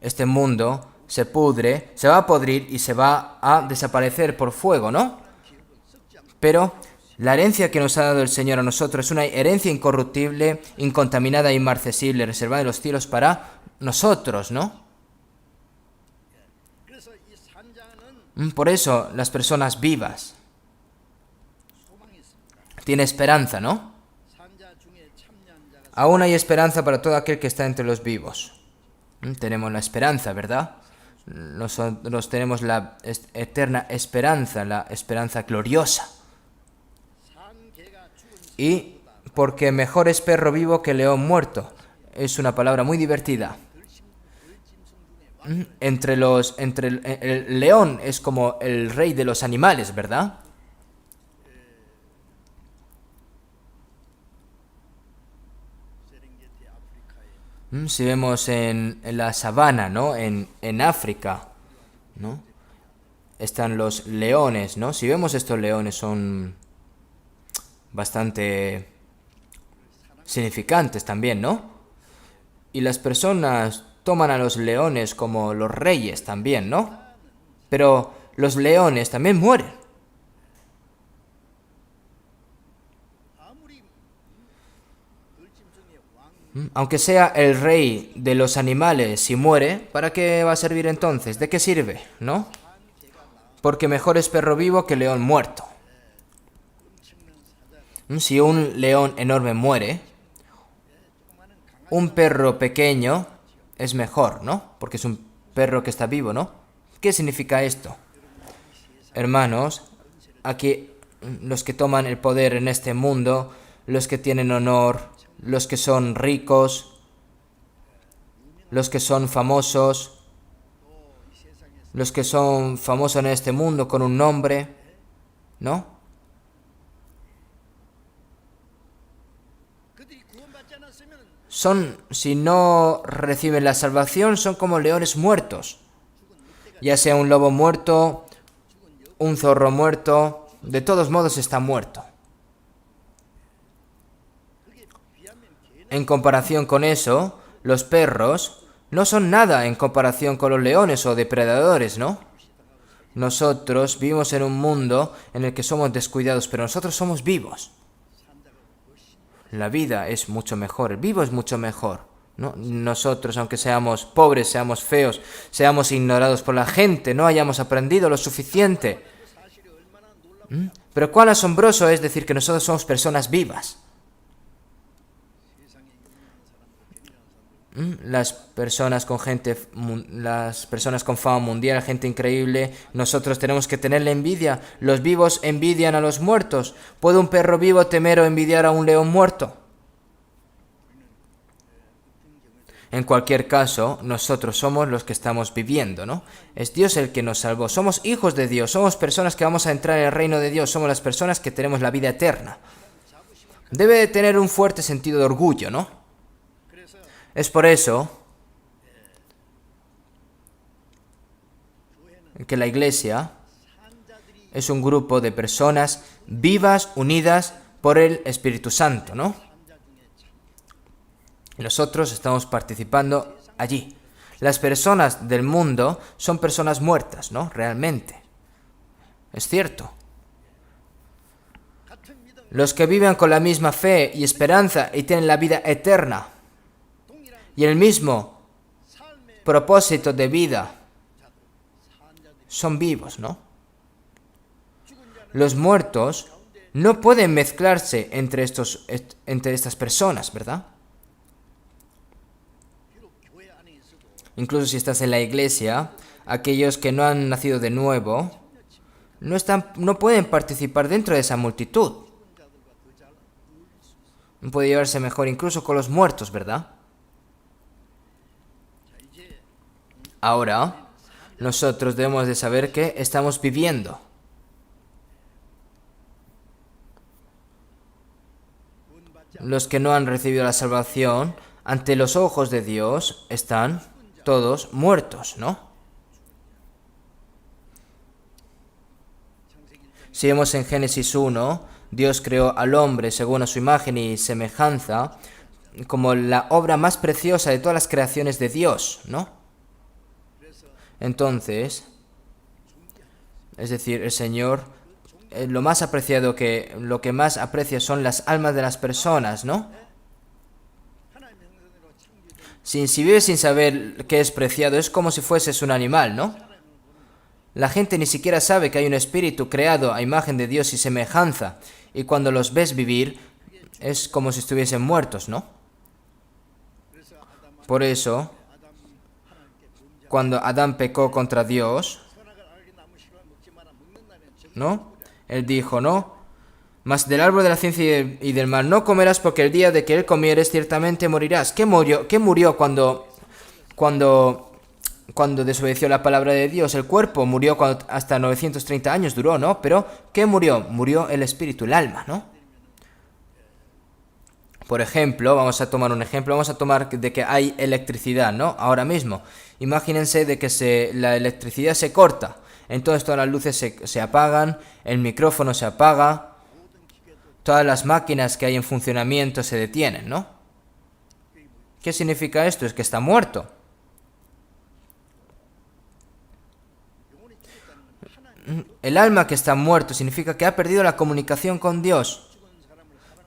Este mundo se pudre, se va a podrir y se va a desaparecer por fuego, ¿no? Pero la herencia que nos ha dado el Señor a nosotros es una herencia incorruptible, incontaminada e inmarcesible, reservada en los cielos para nosotros, ¿no? Por eso las personas vivas tienen esperanza, ¿no? Aún hay esperanza para todo aquel que está entre los vivos. Tenemos la esperanza, ¿verdad? Nosotros tenemos la eterna esperanza, la esperanza gloriosa. Y porque mejor es perro vivo que león muerto. Es una palabra muy divertida. El león es como el rey de los animales, ¿verdad? Si vemos en la sabana, ¿no? En África, ¿no? Están los leones, ¿no? Si vemos estos leones son bastante significantes también, ¿no? Y las personas toman a los leones como los reyes también, ¿no? Pero los leones también mueren. Aunque sea el rey de los animales, si muere, ¿para qué va a servir entonces? ¿De qué sirve? ¿No? Porque mejor es perro vivo que león muerto. Si un león enorme muere, un perro pequeño es mejor, ¿no? Porque es un perro que está vivo, ¿no? ¿Qué significa esto? Hermanos, aquí los que toman el poder en este mundo, los que tienen honor, los que son ricos, los que son famosos, los que son famosos en este mundo con un nombre, ¿no? Si no reciben la salvación, son como leones muertos. Ya sea un lobo muerto, un zorro muerto, de todos modos está muerto. En comparación con eso, los perros no son nada en comparación con los leones o depredadores, ¿no? Nosotros vivimos en un mundo en el que somos descuidados, pero nosotros somos vivos. La vida es mucho mejor, el vivo es mucho mejor, ¿no? Nosotros, aunque seamos pobres, seamos feos, seamos ignorados por la gente, no hayamos aprendido lo suficiente. Pero cuán asombroso es decir que nosotros somos personas vivas. Las personas con fama mundial, gente increíble, nosotros tenemos que tenerle envidia. Los vivos envidian a los muertos. ¿Puede un perro vivo temer o envidiar a un león muerto? En cualquier caso, nosotros somos los que estamos viviendo, ¿no? Es Dios el que nos salvó. Somos hijos de Dios, somos personas que vamos a entrar en el reino de Dios, somos las personas que tenemos la vida eterna. Debe de tener un fuerte sentido de orgullo, ¿no? Es por eso que la Iglesia es un grupo de personas vivas, unidas por el Espíritu Santo, ¿no? Y nosotros estamos participando allí. Las personas del mundo son personas muertas, ¿no? Realmente. Es cierto. Los que viven con la misma fe y esperanza y tienen la vida eterna y el mismo propósito de vida son vivos, ¿no? Los muertos no pueden mezclarse entre estas personas, ¿verdad? Incluso si estás en la iglesia, aquellos que no han nacido de nuevo no pueden participar dentro de esa multitud. No puede llevarse mejor incluso con los muertos, ¿verdad? Ahora, nosotros debemos de saber que estamos viviendo. Los que no han recibido la salvación, ante los ojos de Dios, están todos muertos, ¿no? Si vemos en Génesis 1, Dios creó al hombre según a su imagen y semejanza, como la obra más preciosa de todas las creaciones de Dios, ¿no? Entonces, es decir, el Señor, lo más apreciado lo que más aprecia son las almas de las personas, ¿no? Si vives sin saber qué es preciado, es como si fueses un animal, ¿no? La gente ni siquiera sabe que hay un espíritu creado a imagen de Dios y semejanza, y cuando los ves vivir, es como si estuviesen muertos, ¿no? Por eso, cuando Adán pecó contra Dios, ¿no? Él dijo, ¿no? Mas del árbol de la ciencia y del mal no comerás, porque el día de que él comieres ciertamente morirás. ¿Qué murió cuando desobedeció la palabra de Dios? El cuerpo murió hasta 930 años duró, ¿no? Pero ¿qué murió? Murió el espíritu, el alma, ¿no? Por ejemplo, vamos a tomar un ejemplo, vamos a tomar de que hay electricidad, ¿no? Ahora mismo, imagínense de que la electricidad se corta, entonces todas las luces se apagan, el micrófono se apaga, todas las máquinas que hay en funcionamiento se detienen, ¿no? ¿Qué significa esto? Es que está muerto. El alma que está muerto significa que ha perdido la comunicación con Dios.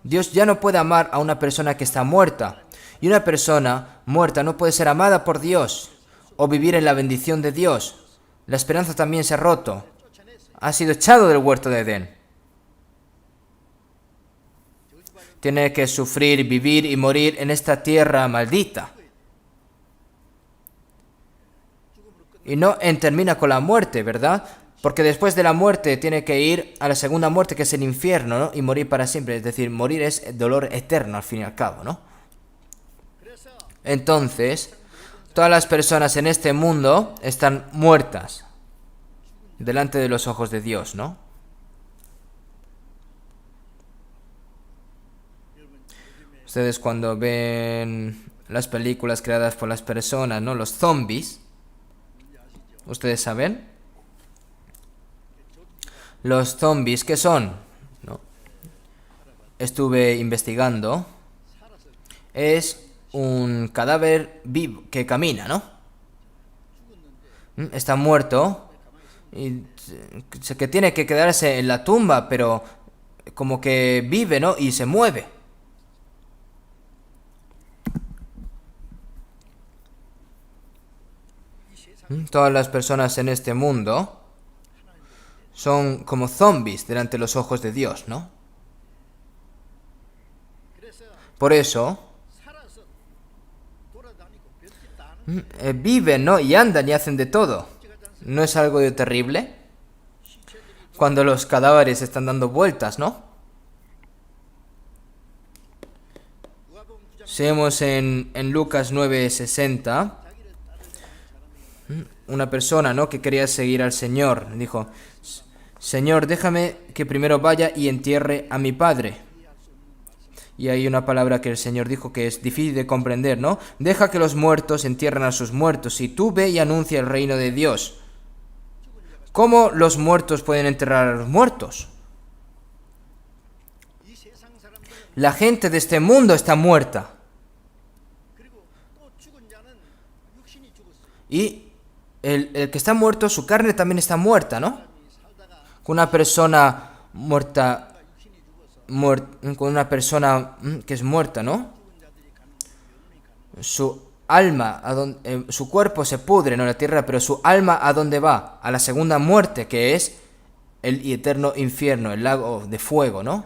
Dios ya no puede amar a una persona que está muerta. Y una persona muerta no puede ser amada por Dios o vivir en la bendición de Dios. La esperanza también se ha roto. Ha sido echado del huerto de Edén. Tiene que sufrir, vivir y morir en esta tierra maldita. Y no termina con la muerte, ¿verdad? Porque después de la muerte tiene que ir a la segunda muerte, que es el infierno, ¿no? Y morir para siempre. Es decir, morir es dolor eterno al fin y al cabo, ¿no? Entonces, todas las personas en este mundo están muertas delante de los ojos de Dios, ¿no? Ustedes cuando ven las películas creadas por las personas, ¿no? Los zombies, ¿ustedes saben? Los zombies, ¿qué son? ¿No? Estuve investigando. Es un cadáver vivo que camina, ¿no? Está muerto y que tiene que quedarse en la tumba, pero como que vive, ¿no? Y se mueve. Todas las personas en este mundo son como zombies delante de los ojos de Dios, ¿no? Por eso viven, ¿no? Y andan y hacen de todo. ¿No es algo terrible? Cuando los cadáveres están dando vueltas, ¿no? Si vemos en Lucas 9:60, una persona, ¿no? que quería seguir al Señor, dijo: Señor, déjame que primero vaya y entierre a mi padre. Y hay una palabra que el Señor dijo que es difícil de comprender, ¿no? Deja que los muertos entierren a sus muertos y tú ve y anuncia el reino de Dios. ¿Cómo los muertos pueden enterrar a los muertos? La gente de este mundo está muerta. Y el que está muerto, su carne también está muerta, ¿no? Una persona muerta, con una persona que es muerta, ¿no? Su alma, su cuerpo se pudre, ¿no? En la tierra, pero su alma ¿a dónde va? A la segunda muerte, que es el eterno infierno, el lago de fuego, ¿no?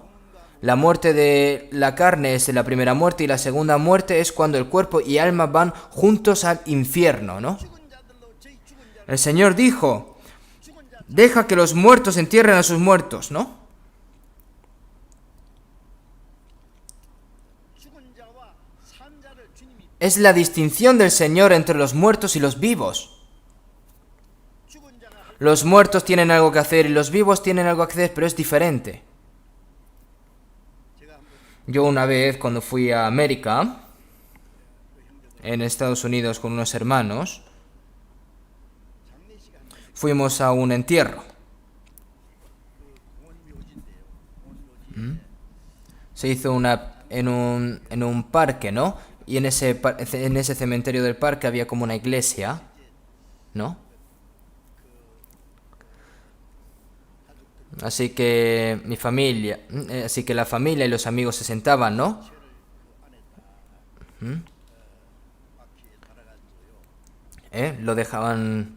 La muerte de la carne es la primera muerte y la segunda muerte es cuando el cuerpo y alma van juntos al infierno, ¿no? El Señor dijo: deja que los muertos entierren a sus muertos, ¿no? Es la distinción del Señor entre los muertos y los vivos. Los muertos tienen algo que hacer y los vivos tienen algo que hacer, pero es diferente. Yo una vez, cuando fui a América, en Estados Unidos, con unos hermanos, fuimos a un entierro. se hizo en un parque, ¿no? Y en en ese cementerio del parque había como una iglesia, ¿no? Así que la familia y los amigos se sentaban, ¿no? Lo dejaban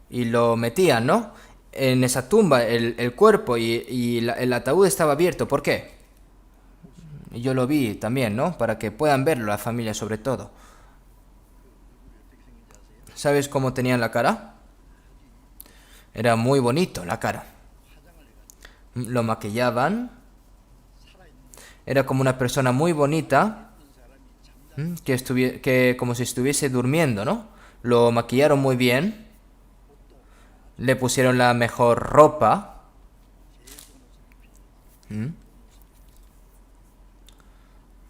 y lo metían, ¿no? En esa tumba, el cuerpo el ataúd estaba abierto. ¿Por qué? Y yo lo vi también, ¿no? Para que puedan verlo, la familia sobre todo. ¿Sabes cómo tenían la cara? Era muy bonito la cara. Lo maquillaban. Era como una persona muy bonita, que como si estuviese durmiendo, ¿no? Lo maquillaron muy bien. Le pusieron la mejor ropa.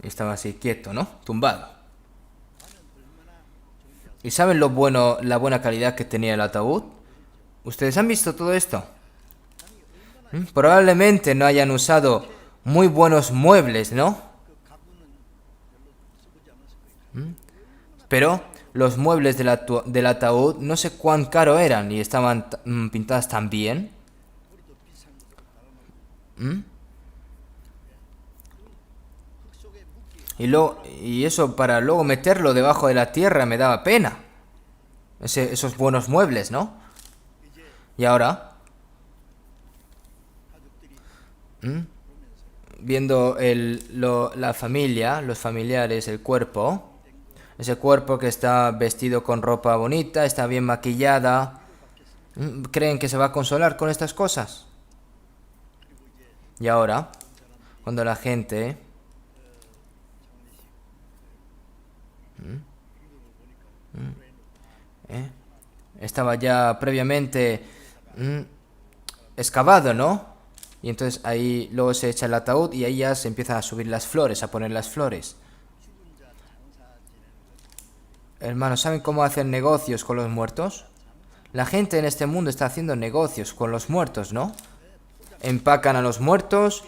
Y estaba así quieto, ¿no? Tumbado. ¿Y saben la buena calidad que tenía el ataúd? ¿Ustedes han visto todo esto? Probablemente no hayan usado muy buenos muebles, ¿no? Pero los muebles del ataúd no sé cuán caro eran y estaban pintadas tan bien. Y eso para luego meterlo debajo de la tierra me daba pena. Esos buenos muebles, ¿no? Y ahora, viendo la familia, los familiares, el cuerpo, ese cuerpo que está vestido con ropa bonita, está bien maquillada, ¿creen que se va a consolar con estas cosas? Y ahora, cuando la gente estaba ya previamente excavado, ¿no? Y entonces ahí luego se echa el ataúd y ahí ya se empiezan a subir las flores, a poner las flores. Hermanos, ¿saben cómo hacen negocios con los muertos? La gente en este mundo está haciendo negocios con los muertos, ¿no? Empacan a los muertos,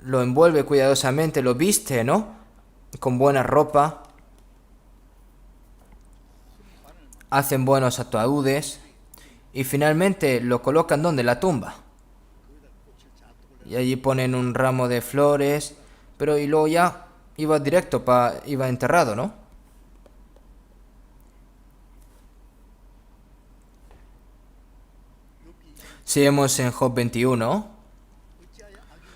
lo envuelve cuidadosamente, lo viste, ¿no? Con buena ropa. Hacen buenos ataúdes. Y finalmente lo colocan ¿dónde? La tumba. Y allí ponen un ramo de flores. Pero y luego ya iba directo iba enterrado, ¿no? Seguimos en Job 21.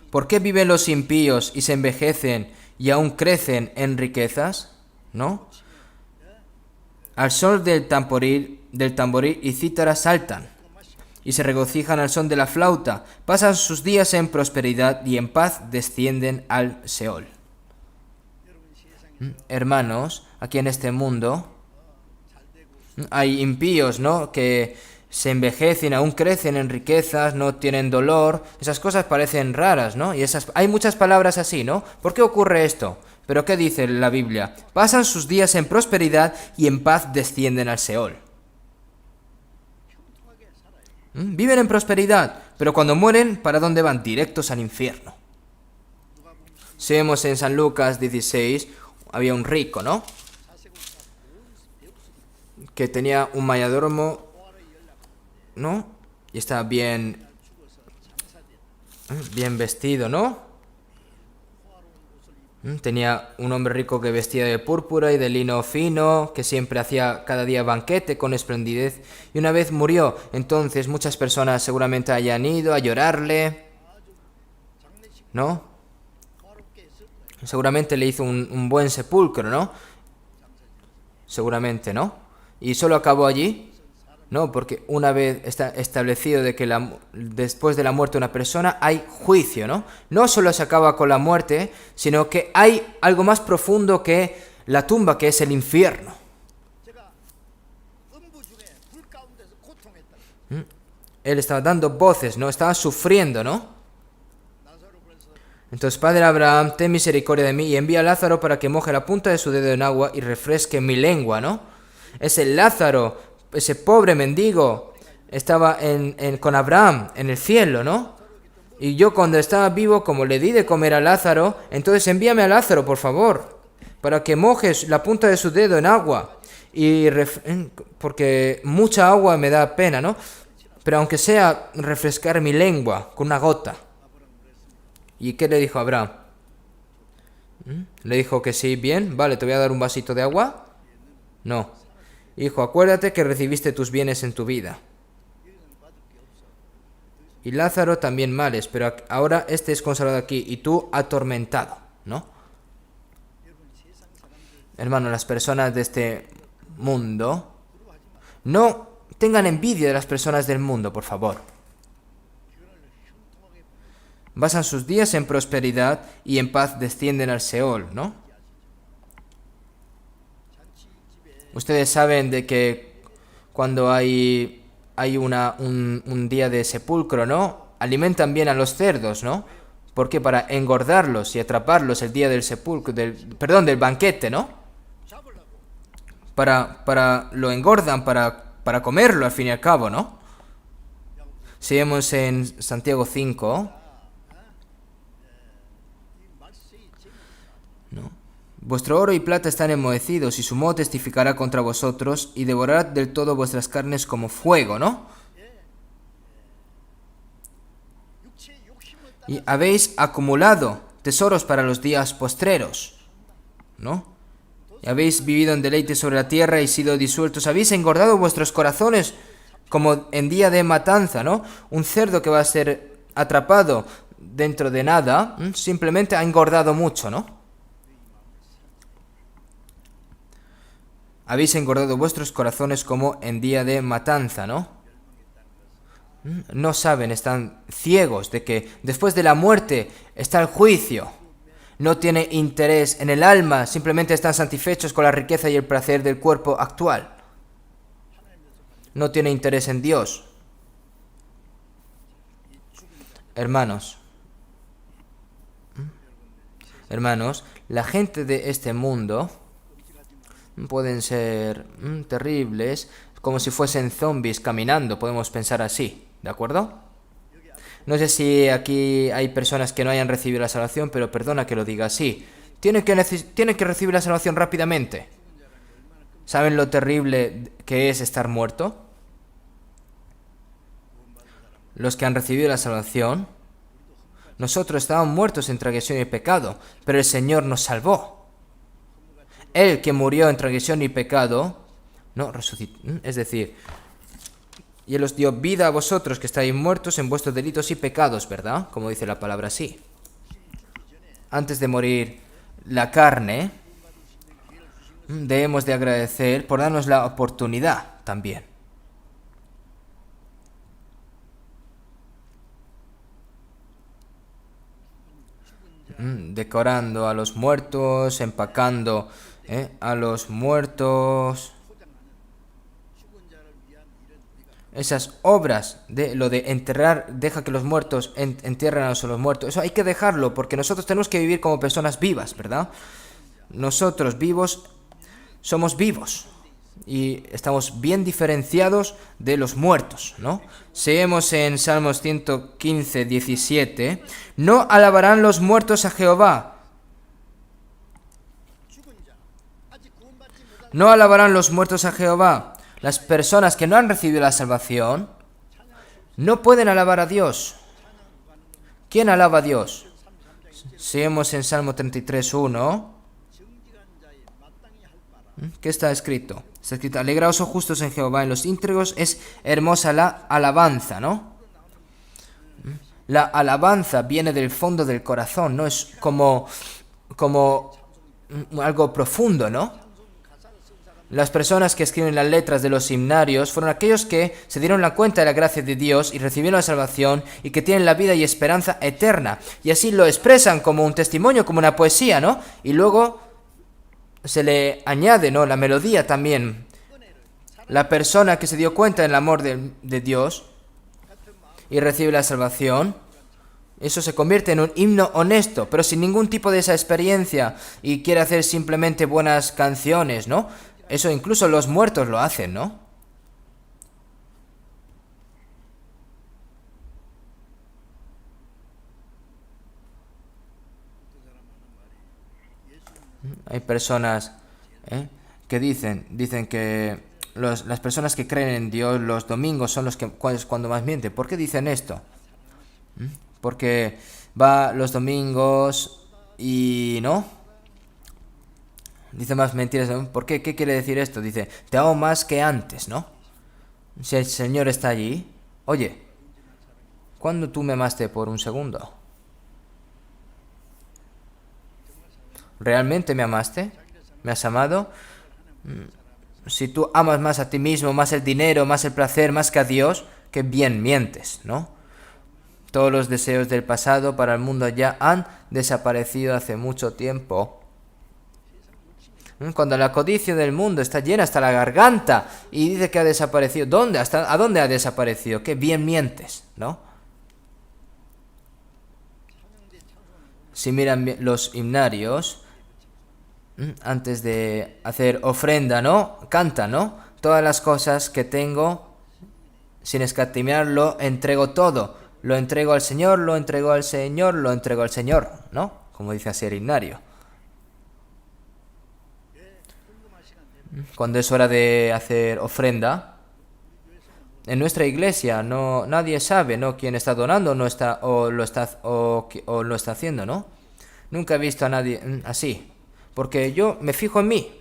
¿Por qué viven los impíos y se envejecen y aún crecen en riquezas? ¿No? Al son del tamboril y cítara saltan, y se regocijan al son de la flauta, pasan sus días en prosperidad y en paz descienden al Seol. Hermanos, aquí en este mundo hay impíos, ¿no? Que se aún crecen en riquezas, no tienen dolor. Esas cosas parecen raras, ¿no? Y hay muchas palabras así, ¿no? ¿Por qué ocurre esto? ¿Pero qué dice la Biblia? Pasan sus días en prosperidad y en paz descienden al Seol. Viven en prosperidad, pero cuando mueren, ¿para dónde van? Directos al infierno. Si vemos en San Lucas 16, había un rico, ¿no? Que tenía un mayordomo, ¿no? Y estaba bien vestido, ¿no? Tenía un hombre rico que vestía de púrpura y de lino fino, que siempre hacía cada día banquete con esplendidez, y una vez murió. Entonces muchas personas seguramente hayan ido a llorarle, ¿no? Seguramente le hizo un buen sepulcro, ¿no? Seguramente, ¿no? Y solo acabó allí. No, porque una vez está establecido de que después de la muerte de una persona hay juicio, ¿no? No solo se acaba con la muerte, sino que hay algo más profundo que la tumba, que es el infierno. Él estaba dando voces, ¿no? Estaba sufriendo, ¿no? Entonces, Padre Abraham, ten misericordia de mí y envía a Lázaro para que moje la punta de su dedo en agua y refresque mi lengua, ¿no? Ese Lázaro, ese pobre mendigo, estaba con Abraham en el cielo, ¿no? Y yo cuando estaba vivo, como le di de comer a Lázaro, entonces envíame a Lázaro, por favor, para que mojes la punta de su dedo en agua. Porque mucha agua me da pena, ¿no? Pero aunque sea refrescar mi lengua con una gota. ¿Y qué le dijo Abraham? Le dijo que sí, bien, vale, te voy a dar un vasito de agua. No. Hijo, acuérdate que recibiste tus bienes en tu vida. Y Lázaro también males, pero ahora este es consolado aquí y tú atormentado, ¿no? Hermano, las personas de este mundo, no tengan envidia de las personas del mundo, por favor. Basan sus días en prosperidad y en paz descienden al Seol, ¿no? Ustedes saben de que cuando hay un día de sepulcro, ¿no? Alimentan bien a los cerdos, ¿no? Porque para engordarlos y atraparlos el día del sepulcro, del banquete, ¿no? Lo engordan para comerlo al fin y al cabo, ¿no? Si vemos en Santiago 5, ¿no? Vuestro oro y plata están enmohecidos, y su moho testificará contra vosotros, y devorará del todo vuestras carnes como fuego, ¿no? Y habéis acumulado tesoros para los días postreros, ¿no? Y habéis vivido en deleite sobre la tierra y sido disueltos. Habéis engordado vuestros corazones como en día de matanza, ¿no? Un cerdo que va a ser atrapado dentro de nada, simplemente ha engordado mucho, ¿no? Habéis engordado vuestros corazones como en día de matanza, ¿no? No saben, están ciegos de que después de la muerte está el juicio. No tiene interés en el alma, simplemente están satisfechos con la riqueza y el placer del cuerpo actual. No tiene interés en Dios. Hermanos, la gente de este mundo pueden ser terribles, como si fuesen zombies caminando, podemos pensar así, ¿de acuerdo? No sé si aquí hay personas que no hayan recibido la salvación, pero perdona que lo diga así. Tienen que recibir la salvación rápidamente. ¿Saben lo terrible que es estar muerto? Los que han recibido la salvación, nosotros estábamos muertos en transgresión y pecado, pero el Señor nos salvó. Él que murió en transgresión y pecado, no resucitó, es decir, y Él os dio vida a vosotros que estáis muertos en vuestros delitos y pecados, ¿verdad? Como dice la palabra así. Antes de morir la carne, debemos de agradecer por darnos la oportunidad también. Decorando a los muertos, empacando a los muertos. Esas obras de lo de enterrar, deja que los muertos entierren a los muertos, eso hay que dejarlo porque nosotros tenemos que vivir como personas vivas, ¿verdad? Nosotros vivos somos vivos y estamos bien diferenciados de los muertos, ¿no? Seguimos en Salmos 115, 17. No alabarán los muertos a Jehová. No alabarán los muertos a Jehová. Las personas que no han recibido la salvación no pueden alabar a Dios. ¿Quién alaba a Dios? Seguimos en Salmo 33, 1. ¿Qué está escrito? Está escrito: alegraos, oh justos, en Jehová, en los íntegros es hermosa la alabanza, ¿no? La alabanza viene del fondo del corazón, no es como algo profundo, ¿no? Las personas que escriben las letras de los himnarios fueron aquellos que se dieron la cuenta de la gracia de Dios y recibieron la salvación y que tienen la vida y esperanza eterna. Y así lo expresan como un testimonio, como una poesía, ¿no? Y luego se le añade, ¿no?, la melodía también. La persona que se dio cuenta del amor de Dios y recibe la salvación, eso se convierte en un himno honesto, pero sin ningún tipo de esa experiencia y quiere hacer simplemente buenas canciones, ¿no? Eso incluso los muertos lo hacen, ¿no? Hay personas que dicen que las personas que creen en Dios los domingos son cuando más mienten. ¿Por qué dicen esto? Porque va los domingos y no dice más mentiras, ¿no? ¿Por qué? ¿Qué quiere decir esto? Dice, te amo más que antes, ¿no? Si el Señor está allí, oye, ¿cuándo tú me amaste por un segundo? ¿Realmente me amaste? ¿Me has amado? Si tú amas más a ti mismo, más el dinero, más el placer, más que a Dios, qué bien mientes, ¿no? Todos los deseos del pasado para el mundo ya han desaparecido hace mucho tiempo. Cuando la codicia del mundo está llena hasta la garganta y dice que ha desaparecido, ¿dónde? ¿A dónde ha desaparecido? Qué bien mientes, ¿no? Si miran los himnarios, antes de hacer ofrenda, ¿no? Canta, ¿no? Todas las cosas que tengo, sin escatimar, lo entrego todo. Lo entrego al Señor, lo entrego al Señor, lo entrego al Señor, ¿no? Como dice así el himnario. Cuando es hora de hacer ofrenda, en nuestra iglesia nadie sabe, ¿no? Quién está donando o lo está haciendo, ¿no? Nunca he visto a nadie así. Porque yo me fijo en mí,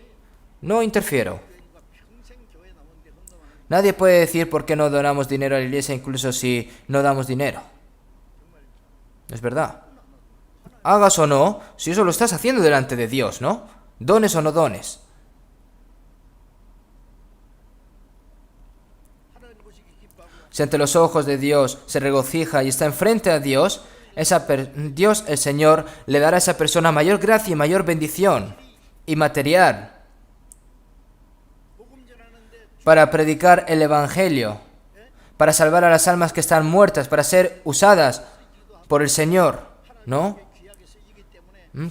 no interfiero. Nadie puede decir por qué no donamos dinero a la iglesia incluso si no damos dinero. Es verdad. Hagas o no, si eso lo estás haciendo delante de Dios, ¿no? Dones o no dones. Si ante los ojos de Dios se regocija y está enfrente a Dios, Dios, el Señor, le dará a esa persona mayor gracia y mayor bendición y material para predicar el Evangelio, para salvar a las almas que están muertas, para ser usadas por el Señor, ¿no?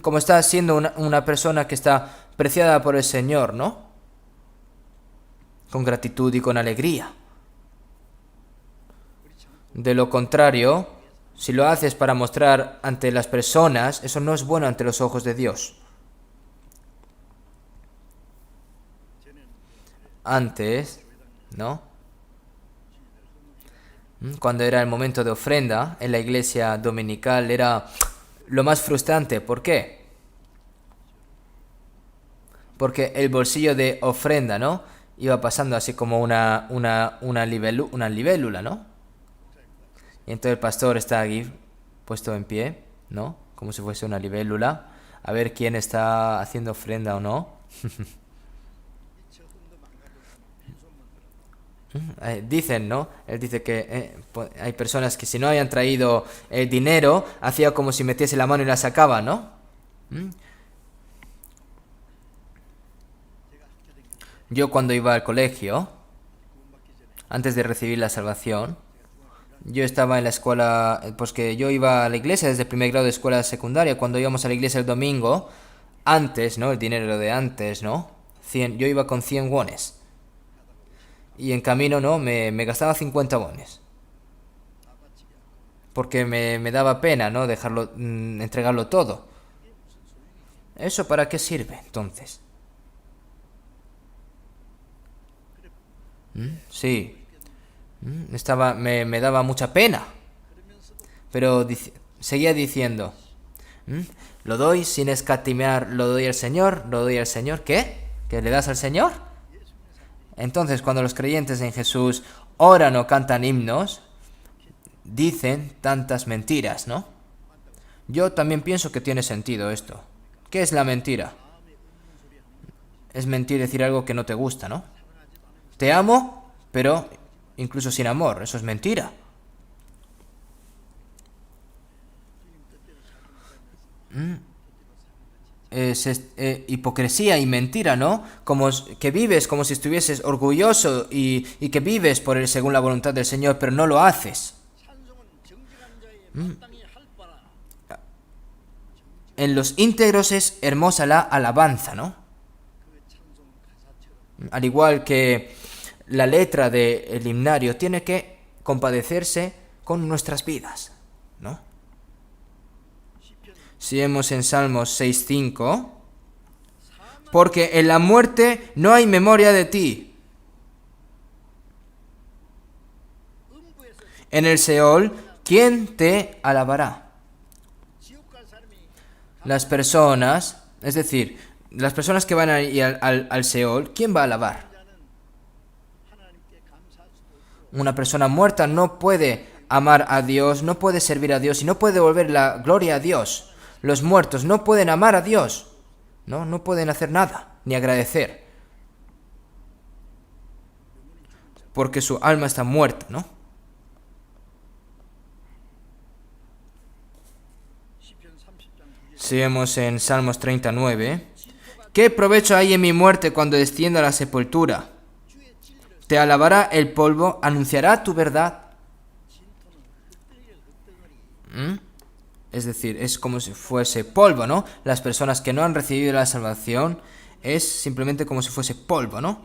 Como está siendo una persona que está preciada por el Señor, ¿no? Con gratitud y con alegría. De lo contrario, si lo haces para mostrar ante las personas, eso no es bueno ante los ojos de Dios. Antes, ¿no? Cuando era el momento de ofrenda en la iglesia dominical era lo más frustrante. ¿Por qué? Porque el bolsillo de ofrenda, ¿no? Iba pasando así como una libélula, ¿no? Y entonces el pastor está aquí puesto en pie, ¿no? Como si fuese una libélula, a ver quién está haciendo ofrenda o no. Dicen, ¿no? Él dice que hay personas que si no hayan traído el dinero, hacía como si metiese la mano y la sacaba, ¿no? Yo cuando iba al colegio, antes de recibir la salvación, yo estaba en la escuela, pues que yo iba a la iglesia desde el primer grado de escuela secundaria, cuando íbamos a la iglesia el domingo, antes, ¿no? El dinero de antes, ¿no? Yo iba con 100 wones. Y en camino, ¿no? Me gastaba 50 wones. Porque me daba pena, ¿no? Dejarlo, entregarlo todo. ¿Eso para qué sirve, entonces? Sí. Me daba mucha pena. Pero seguía diciendo, lo doy sin escatimar, lo doy al Señor, lo doy al Señor. ¿Qué? ¿Que le das al Señor? Entonces, cuando los creyentes en Jesús oran o cantan himnos, dicen tantas mentiras, ¿no? Yo también pienso que tiene sentido esto. ¿Qué es la mentira? Es mentir decir algo que no te gusta, ¿no? Te amo, pero incluso sin amor, eso es mentira. Es hipocresía y mentira, ¿no? Que vives como si estuvieses orgulloso y que vives según la voluntad del Señor, pero no lo haces. En los íntegros es hermosa la alabanza, ¿no? Al igual que la letra del himnario tiene que compadecerse con nuestras vidas, ¿no? Si vemos en Salmos 6.5, porque en la muerte no hay memoria de ti. En el Seol, ¿quién te alabará? Las personas, es decir, las personas que van al Seol, ¿quién va a alabar? Una persona muerta no puede amar a Dios, no puede servir a Dios y no puede devolver la gloria a Dios. Los muertos no pueden amar a Dios, no pueden hacer nada, ni agradecer, porque su alma está muerta, ¿no? Seguimos en Salmos 39. ¿Qué provecho hay en mi muerte cuando descienda a la sepultura? Te alabará el polvo, anunciará tu verdad. Es decir, es como si fuese polvo, ¿no? Las personas que no han recibido la salvación es simplemente como si fuese polvo, ¿no?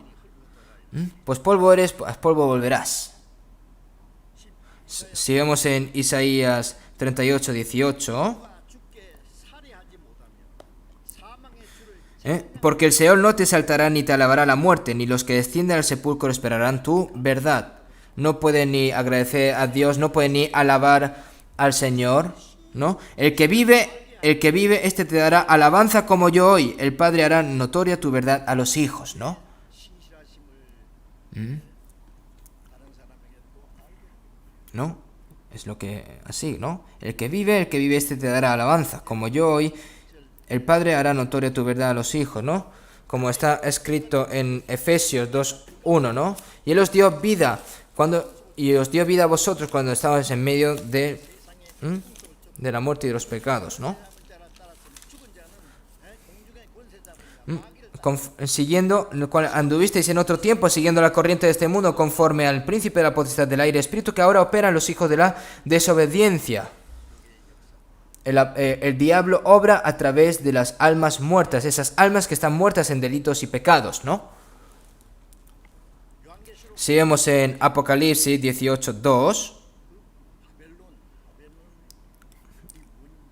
Pues polvo eres, pues polvo volverás. Si vemos en Isaías 38, 18, porque el Seol no te saltará ni te alabará la muerte, ni los que descienden al sepulcro esperarán tu verdad. No pueden ni agradecer a Dios, no pueden ni alabar al Señor, ¿no? El que vive, este te dará alabanza como yo hoy. El Padre hará notoria tu verdad a los hijos, ¿no? ¿No? Es lo que, así, ¿no? El que vive, este te dará alabanza como yo hoy. El Padre hará notoria tu verdad a los hijos, ¿no? Como está escrito en Efesios 2:1, ¿no? Y Él os dio vida a vosotros cuando estabais en medio de la muerte y de los pecados, ¿no? Siguiendo, lo cual anduvisteis en otro tiempo, siguiendo la corriente de este mundo, conforme al príncipe de la potestad del aire, espíritu que ahora opera en los hijos de la desobediencia. El diablo obra a través de las almas muertas, esas almas que están muertas en delitos y pecados, ¿no? Si vemos en Apocalipsis 18:2,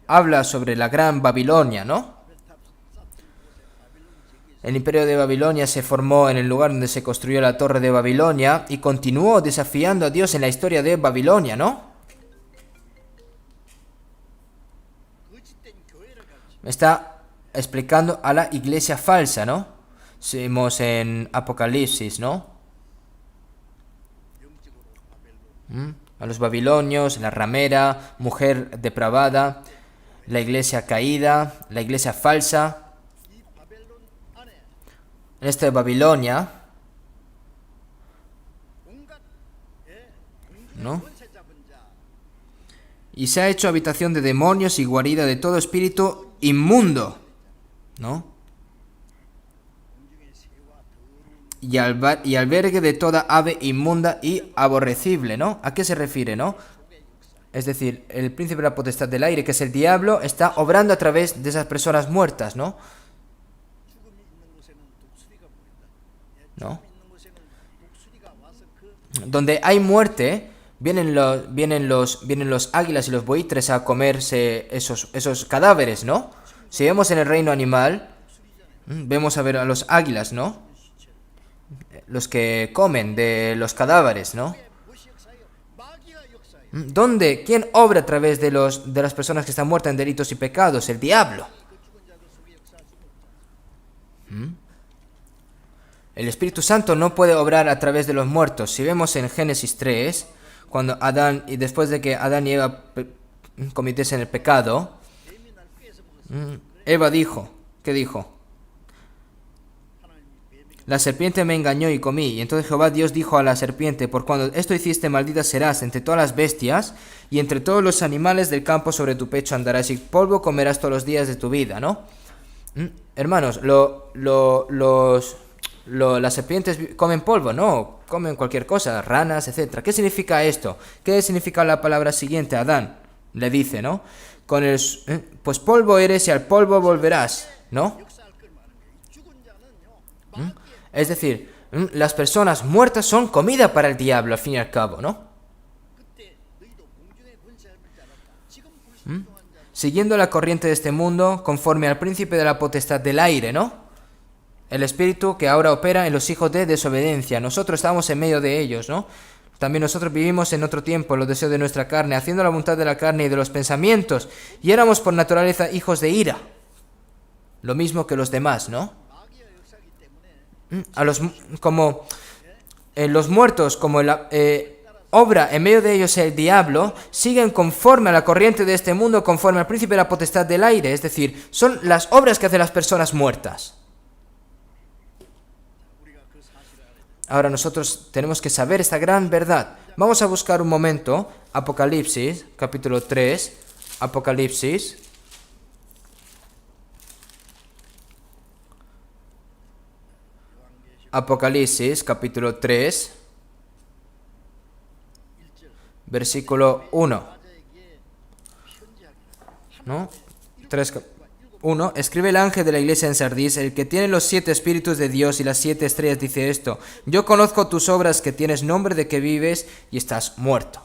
habla sobre la gran Babilonia, ¿no? El imperio de Babilonia se formó en el lugar donde se construyó la torre de Babilonia y continuó desafiando a Dios en la historia de Babilonia, ¿no? Está explicando a la iglesia falsa, ¿no? Seguimos en Apocalipsis, ¿no? A los babilonios, la ramera, mujer depravada, la iglesia caída, la iglesia falsa. En esta Babilonia, ¿no? Y se ha hecho habitación de demonios y guarida de todo espíritu inmundo, ¿no? Y albergue de toda ave inmunda y aborrecible, ¿no? ¿A qué se refiere, no? Es decir, el príncipe de la potestad del aire, que es el diablo, está obrando a través de esas personas muertas, ¿no? ¿No? Donde hay muerte, vienen los águilas y los buitres a comerse esos cadáveres, ¿no? Si vemos en el reino animal, vemos a ver a los águilas, ¿no? Los que comen de los cadáveres, ¿no? ¿Dónde? ¿Quién obra a través de las personas que están muertas en delitos y pecados? El diablo. El Espíritu Santo no puede obrar a través de los muertos. Si vemos en Génesis 3, cuando Adán, y después de que Adán y Eva cometiesen el pecado, Eva dijo, ¿qué dijo? La serpiente me engañó y comí. Y entonces Jehová Dios dijo a la serpiente, por cuando esto hiciste, maldita serás entre todas las bestias y entre todos los animales del campo, sobre tu pecho andarás y polvo comerás todos los días de tu vida, ¿no? Hermanos, las serpientes comen polvo, no, comen cualquier cosa, ranas, etcétera. ¿Qué significa esto? ¿Qué significa la palabra siguiente? Adán le dice, ¿no? Pues polvo eres y al polvo volverás, ¿no? Es decir, las personas muertas son comida para el diablo, al fin y al cabo, ¿no? Siguiendo la corriente de este mundo, conforme al príncipe de la potestad del aire, ¿no? el espíritu que ahora opera en los hijos de desobediencia. Nosotros estamos en medio de ellos, ¿no? También nosotros vivimos en otro tiempo, los deseos de nuestra carne, haciendo la voluntad de la carne y de los pensamientos, y éramos por naturaleza hijos de ira, lo mismo que los demás, ¿no? Como los muertos, como la obra en medio de ellos el diablo, siguen conforme a la corriente de este mundo, conforme al príncipe de la potestad del aire, es decir, son las obras que hacen las personas muertas. Ahora nosotros tenemos que saber esta gran verdad. Vamos a buscar un momento Apocalipsis, capítulo 3, Apocalipsis. Apocalipsis, capítulo 3, versículo 1. ¿No? 3:1. Escribe el ángel de la iglesia en Sardis, el que tiene los 7 espíritus de Dios y las 7 estrellas, dice esto: yo conozco tus obras, que tienes nombre de que vives y estás muerto.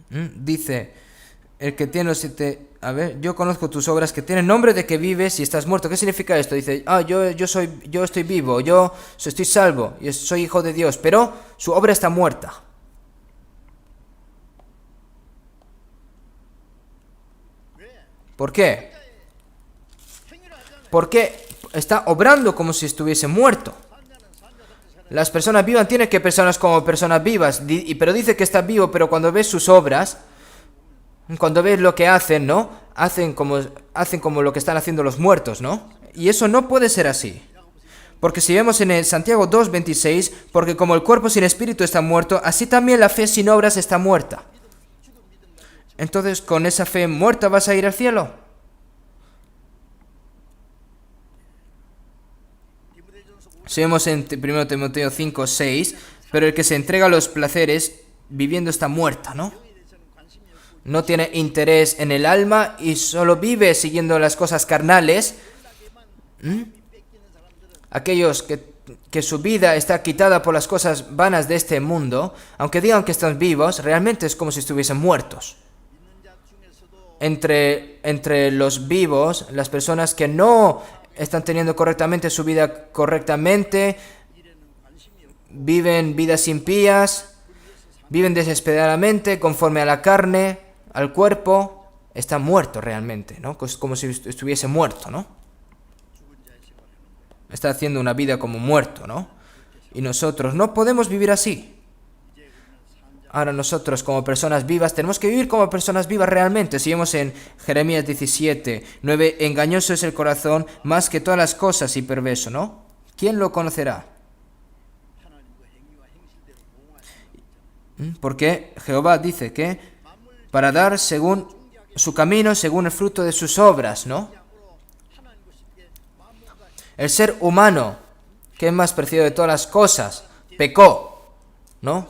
Dice, el que tiene los 7... A ver, yo conozco tus obras, que tienen nombre de que vives y estás muerto. ¿Qué significa esto? Dice, yo estoy vivo, yo estoy salvo, yo soy hijo de Dios, pero su obra está muerta. ¿Por qué? Porque está obrando como si estuviese muerto. Las personas vivas tienen que personas como personas vivas, pero dice que está vivo, pero cuando ves sus obras, cuando ves lo que hacen, ¿no? Hacen como lo que están haciendo los muertos, ¿no? Y eso no puede ser así. Porque si vemos en el Santiago 2:26, porque como el cuerpo sin espíritu está muerto, así también la fe sin obras está muerta. Entonces, ¿con esa fe muerta vas a ir al cielo? Si vemos en 1 Timoteo 5:6, pero el que se entrega a los placeres viviendo está muerta, ¿no? No tiene interés en el alma y solo vive siguiendo las cosas carnales. Aquellos que su vida está quitada por las cosas vanas de este mundo, aunque digan que están vivos, realmente es como si estuviesen muertos. Entre los vivos, las personas que no están teniendo correctamente su vida correctamente, viven vidas impías, viven desesperadamente conforme a la carne, al cuerpo, está muerto realmente, ¿no? Como si estuviese muerto, ¿no? Está haciendo una vida como muerto, ¿no? Y nosotros no podemos vivir así. Ahora nosotros como personas vivas tenemos que vivir como personas vivas realmente. Si vemos en Jeremías 17:9, engañoso es el corazón más que todas las cosas y perverso, ¿no? ¿Quién lo conocerá? Porque Jehová dice que para dar según su camino, según el fruto de sus obras, ¿no? El ser humano, que es más preciado de todas las cosas, pecó, ¿no?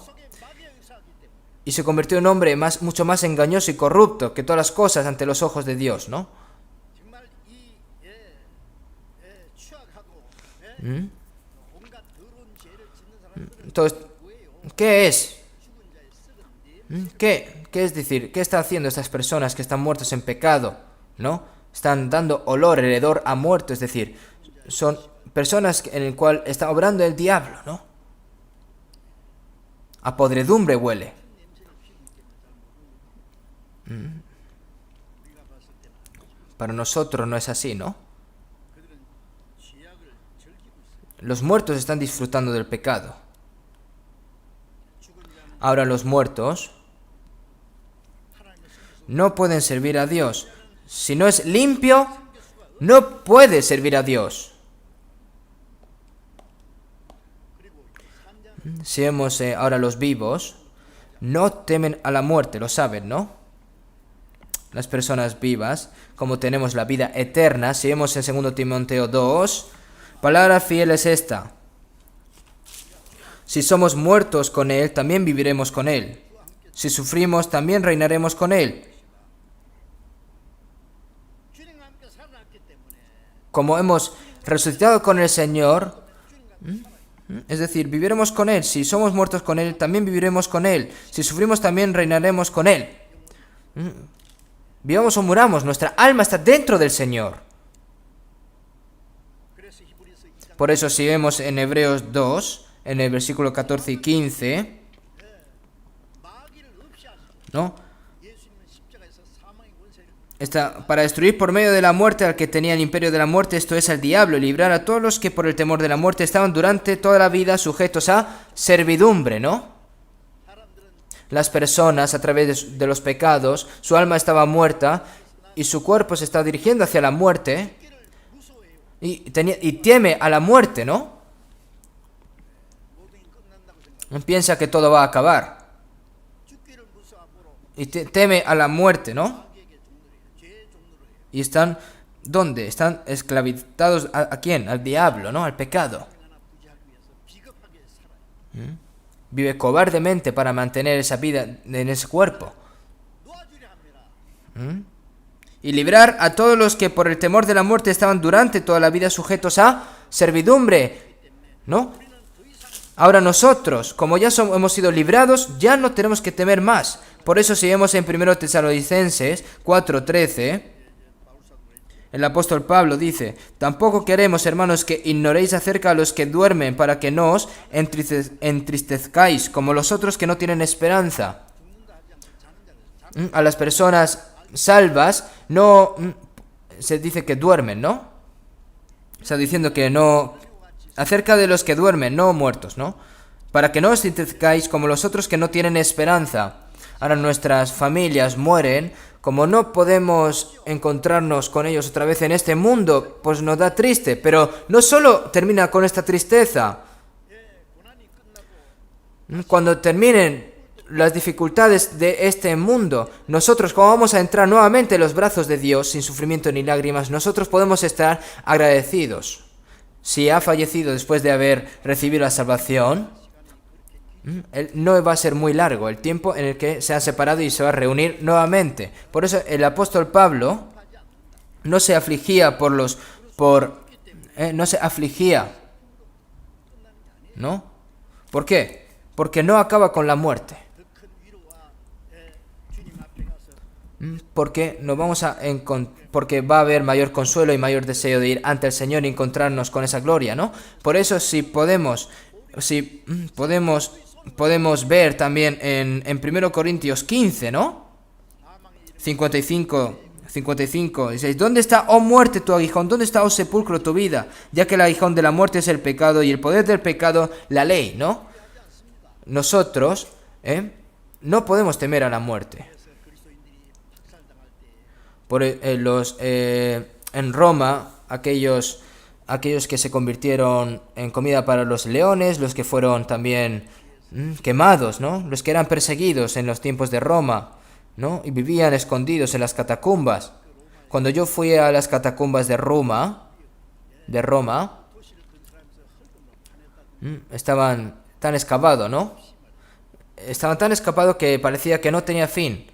Y se convirtió en un hombre mucho más engañoso y corrupto que todas las cosas ante los ojos de Dios, ¿no? Entonces, ¿qué es? ¿Qué es decir? ¿Qué están haciendo estas personas que están muertas en pecado? ¿No? Están dando olor, el hedor a muerto, es decir, son personas en el cual está obrando el diablo, ¿no? A podredumbre huele. Para nosotros no es así, ¿no? Los muertos están disfrutando del pecado. Ahora los muertos no pueden servir a Dios. Si no es limpio, no puede servir a Dios. Si vemos ahora los vivos, no temen a la muerte, lo saben, ¿no? Las personas vivas, como tenemos la vida eterna, si vemos en 2 Timoteo 2, palabra fiel es esta: si somos muertos con Él, también viviremos con Él. Si sufrimos, también reinaremos con Él. Como hemos resucitado con el Señor, es decir, viviremos con Él. Si somos muertos con Él, también viviremos con Él. Si sufrimos, también reinaremos con Él. Vivamos o muramos, nuestra alma está dentro del Señor. Por eso si vemos en Hebreos 2, en el versículo 14 y 15, ¿no? Para destruir por medio de la muerte al que tenía el imperio de la muerte, esto es, al diablo, y librar a todos los que por el temor de la muerte estaban durante toda la vida sujetos a servidumbre, ¿no? Las personas, a través de los pecados, su alma estaba muerta y su cuerpo se estaba dirigiendo hacia la muerte y teme a la muerte, ¿no? Piensa que todo va a acabar y teme a la muerte, ¿no? Y están, ¿dónde? Están esclavizados ¿a quién? Al diablo, ¿no? Al pecado. Vive cobardemente para mantener esa vida en ese cuerpo. Y librar a todos los que por el temor de la muerte estaban durante toda la vida sujetos a servidumbre, ¿no? Ahora nosotros, como ya hemos sido librados, ya no tenemos que temer más. Por eso si vemos en 1 Tesalonicenses 4:13, el apóstol Pablo dice: tampoco queremos, hermanos, que ignoréis acerca a los que duermen, para que no os entristezcáis, como los otros que no tienen esperanza. A las personas salvas no se dice que duermen, ¿no? Está diciendo que no, acerca de los que duermen, no muertos, ¿no? Para que no os entristezcáis como los otros que no tienen esperanza. Ahora nuestras familias mueren. Como no podemos encontrarnos con ellos otra vez en este mundo, pues nos da triste. Pero no solo termina con esta tristeza. Cuando terminen las dificultades de este mundo, nosotros, como vamos a entrar nuevamente en los brazos de Dios, sin sufrimiento ni lágrimas, nosotros podemos estar agradecidos. Si ha fallecido después de haber recibido la salvación, no va a ser muy largo el tiempo en el que se han separado y se va a reunir nuevamente. Por eso el apóstol Pablo no se afligía no se afligía, ¿no? ¿Por qué? Porque no acaba con la muerte. Porque porque va a haber mayor consuelo y mayor deseo de ir ante el Señor y encontrarnos con esa gloria, ¿no? Por eso si podemos ver también en 1 Corintios 15, ¿no? 55, 16. ¿Dónde está, oh muerte, tu aguijón? ¿Dónde está, oh sepulcro, tu vida? Ya que el aguijón de la muerte es el pecado y el poder del pecado, la ley, ¿no? Nosotros, no podemos temer a la muerte. En Roma, aquellos que se convirtieron en comida para los leones, los que fueron también quemados, ¿no? Los que eran perseguidos en los tiempos de Roma, ¿no? Y vivían escondidos en las catacumbas. Cuando yo fui a las catacumbas de Roma, estaban tan excavados, ¿no? Estaban tan excavados que parecía que no tenía fin.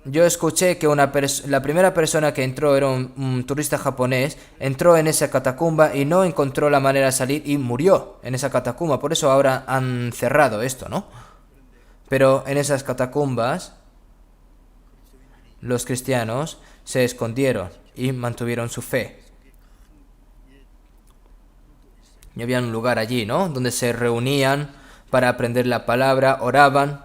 Yo escuché que la primera persona que entró era un turista japonés, entró en esa catacumba y no encontró la manera de salir y murió en esa catacumba. Por eso ahora han cerrado esto, ¿no? Pero en esas catacumbas los cristianos se escondieron y mantuvieron su fe. Y había un lugar allí, ¿no? Donde se reunían para aprender la palabra, oraban.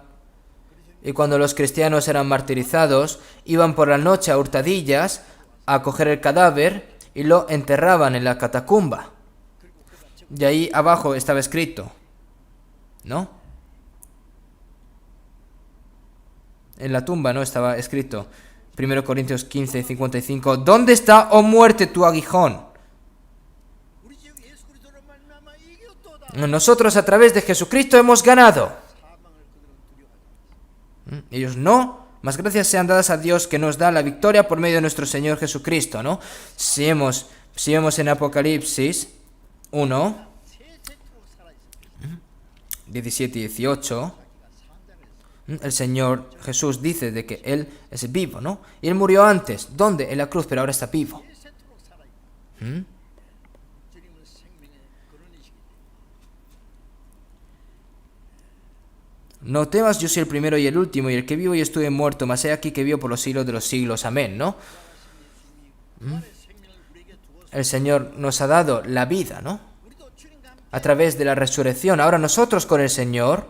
Y cuando los cristianos eran martirizados, iban por la noche a hurtadillas a coger el cadáver y lo enterraban en la catacumba. Y ahí abajo estaba escrito, ¿no? En la tumba, ¿no? Estaba escrito, 1 Corintios 15, 55, ¿dónde está, oh muerte, tu aguijón? Nosotros a través de Jesucristo hemos ganado. Ellos no, más gracias sean dadas a Dios que nos da la victoria por medio de nuestro Señor Jesucristo, ¿no? Si vemos en Apocalipsis 1, 17 y 18, el Señor Jesús dice de que Él es vivo, ¿no? Y Él murió antes, ¿dónde? En la cruz, pero ahora está vivo. No temas, yo soy el primero y el último, y el que vivo y estuve muerto, mas he aquí que vivo por los siglos de los siglos. Amén, ¿no? El Señor nos ha dado la vida, ¿no? A través de la resurrección. Ahora nosotros con el Señor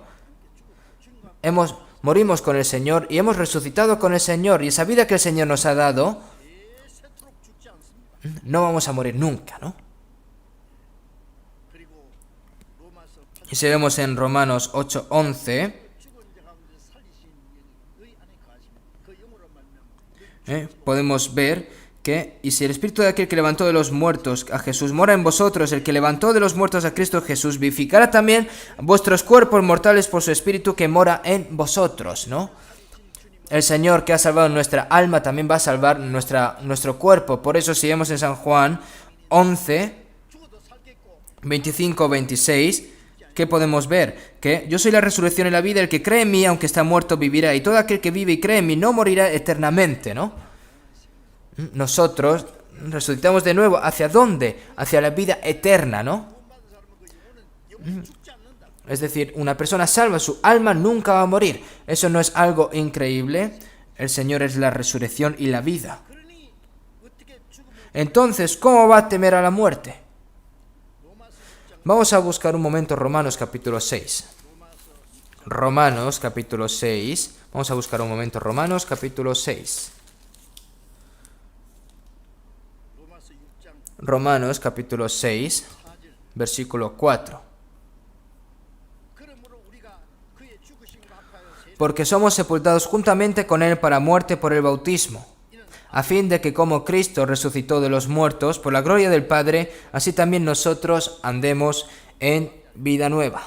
morimos con el Señor y hemos resucitado con el Señor. Y esa vida que el Señor nos ha dado, no vamos a morir nunca, ¿no? Y si vemos en Romanos 8:11, podemos ver que, y si el Espíritu de aquel que levantó de los muertos a Jesús mora en vosotros, el que levantó de los muertos a Cristo Jesús vivificará también vuestros cuerpos mortales por su Espíritu que mora en vosotros, ¿no? El Señor que ha salvado nuestra alma también va a salvar nuestro cuerpo. Por eso si vemos en San Juan 11, 25, 26, ¿qué podemos ver? Que yo soy la resurrección y la vida, el que cree en mí, aunque está muerto, vivirá, y todo aquel que vive y cree en mí no morirá eternamente, ¿no? Nosotros resucitamos de nuevo. ¿Hacia dónde? Hacia la vida eterna, ¿no? Es decir, una persona salva, su alma nunca va a morir. ¿Eso no es algo increíble? El Señor es la resurrección y la vida. Entonces, ¿cómo va a temer a la muerte? Vamos a buscar un momento Romanos capítulo 6. Romanos capítulo 6. Vamos a buscar un momento Romanos capítulo 6. Romanos capítulo 6, versículo 4. Porque somos sepultados juntamente con Él para muerte por el bautismo, a fin de que como Cristo resucitó de los muertos por la gloria del Padre, así también nosotros andemos en vida nueva.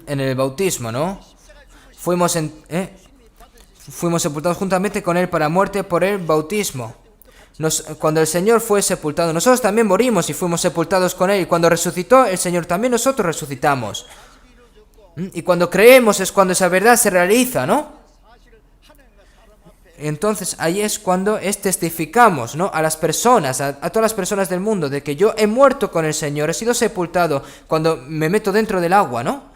En el bautismo, ¿no? Fuimos sepultados juntamente con Él para muerte por el bautismo. Cuando el Señor fue sepultado, nosotros también morimos y fuimos sepultados con Él. Y cuando resucitó el Señor, también nosotros resucitamos. Y cuando creemos es cuando esa verdad se realiza, ¿no? Entonces ahí es cuando testificamos, ¿no? A las personas, a todas las personas del mundo, de que yo he muerto con el Señor, he sido sepultado cuando me meto dentro del agua, ¿no?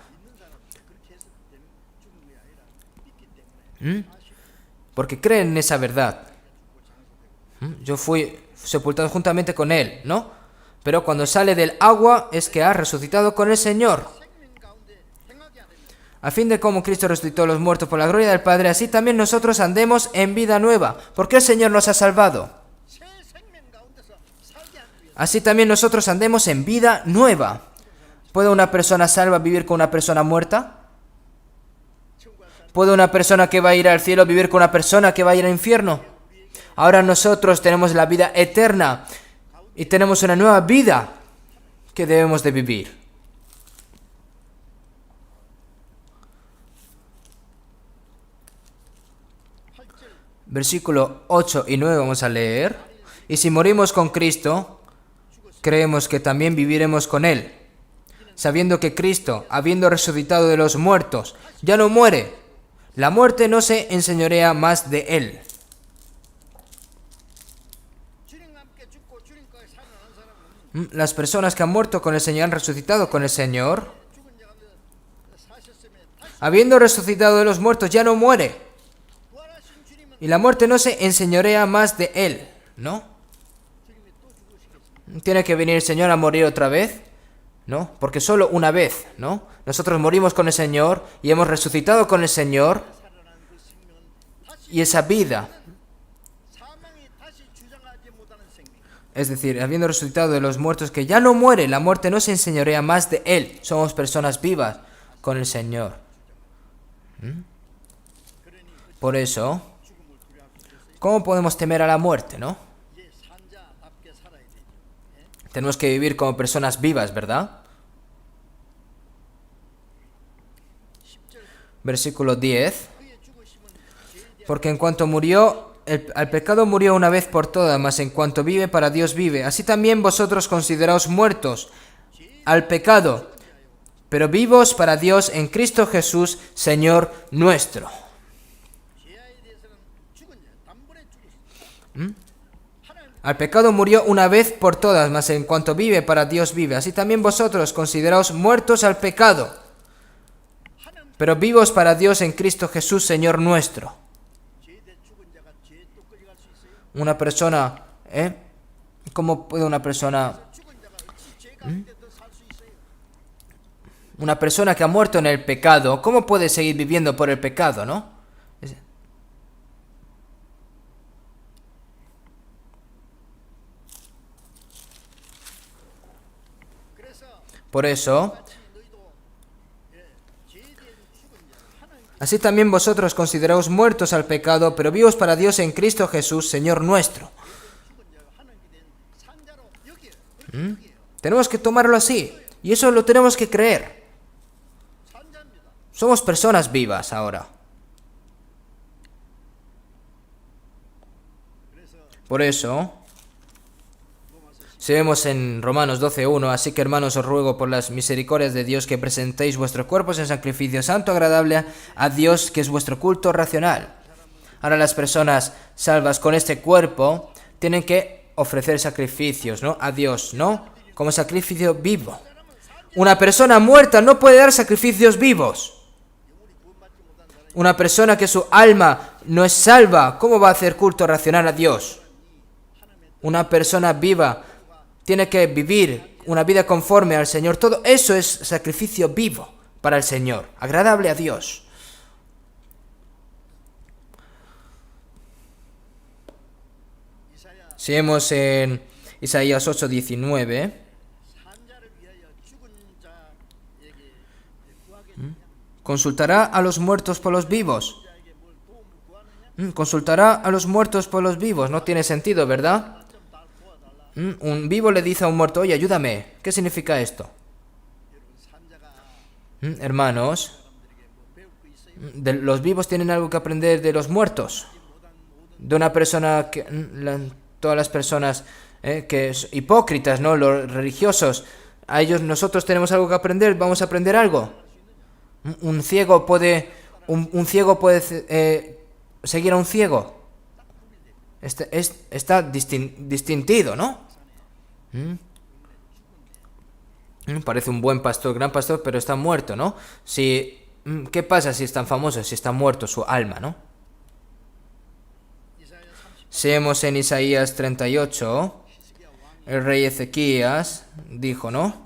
Porque creen en esa verdad. Yo fui sepultado juntamente con Él, ¿no? Pero cuando sale del agua es que ha resucitado con el Señor. A fin de como Cristo resucitó a los muertos por la gloria del Padre, así también nosotros andemos en vida nueva, porque el Señor nos ha salvado. Así también nosotros andemos en vida nueva. ¿Puede una persona salva vivir con una persona muerta? ¿Puede una persona que va a ir al cielo vivir con una persona que va a ir al infierno? Ahora nosotros tenemos la vida eterna y tenemos una nueva vida que debemos de vivir. Versículo 8 y 9 vamos a leer. Y si morimos con Cristo, creemos que también viviremos con Él, sabiendo que Cristo, habiendo resucitado de los muertos, ya no muere. La muerte no se enseñorea más de Él. Las personas que han muerto con el Señor han resucitado con el Señor. Habiendo resucitado de los muertos, ya no muere. Y la muerte no se enseñorea más de Él, ¿no? ¿Tiene que venir el Señor a morir otra vez? ¿No? Porque solo una vez, ¿no? Nosotros morimos con el Señor y hemos resucitado con el Señor. Y esa vida, es decir, habiendo resucitado de los muertos, que ya no muere, la muerte no se enseñorea más de Él. Somos personas vivas con el Señor. Por eso, ¿cómo podemos temer a la muerte, no? Tenemos que vivir como personas vivas, ¿verdad? Versículo 10. Porque en cuanto murió, al pecado murió una vez por todas, mas en cuanto vive, para Dios vive. Así también vosotros consideraos muertos al pecado, pero vivos para Dios en Cristo Jesús, Señor nuestro. Al pecado murió una vez por todas, mas en cuanto vive, para Dios vive. Así también vosotros consideraos muertos al pecado, pero vivos para Dios en Cristo Jesús, Señor nuestro. Una persona, ¿cómo puede una persona... Una persona que ha muerto en el pecado, ¿cómo puede seguir viviendo por el pecado, no? Por eso, así también vosotros consideraos muertos al pecado, pero vivos para Dios en Cristo Jesús, Señor nuestro. Tenemos que tomarlo así, y eso lo tenemos que creer. Somos personas vivas ahora. Por eso, si vemos en Romanos 12:1, así que hermanos os ruego por las misericordias de Dios que presentéis vuestros cuerpos en sacrificio santo, agradable a Dios, que es vuestro culto racional. Ahora las personas salvas con este cuerpo tienen que ofrecer sacrificios, ¿no? A Dios, ¿no? Como sacrificio vivo. Una persona muerta no puede dar sacrificios vivos. Una persona que su alma no es salva, ¿cómo va a hacer culto racional a Dios? Una persona viva tiene que vivir una vida conforme al Señor. Todo eso es sacrificio vivo para el Señor, agradable a Dios. Si vemos en Isaías 8:19, consultará a los muertos por los vivos. Consultará a los muertos por los vivos. No tiene sentido, ¿verdad? Un vivo le dice a un muerto, oye, ayúdame. ¿Qué significa esto? Hermanos, los vivos tienen algo que aprender de los muertos. De una persona que... todas las personas que son hipócritas, ¿no? Los religiosos, a ellos nosotros tenemos algo que aprender. ¿Vamos a aprender algo? Un ciego puede seguir a un ciego. Está distintido, ¿no? Parece un buen pastor, gran pastor, pero está muerto, ¿no? ¿Qué pasa si es tan famoso, si está muerto su alma, ¿no? Si vemos en Isaías 38, el rey Ezequías dijo, ¿no?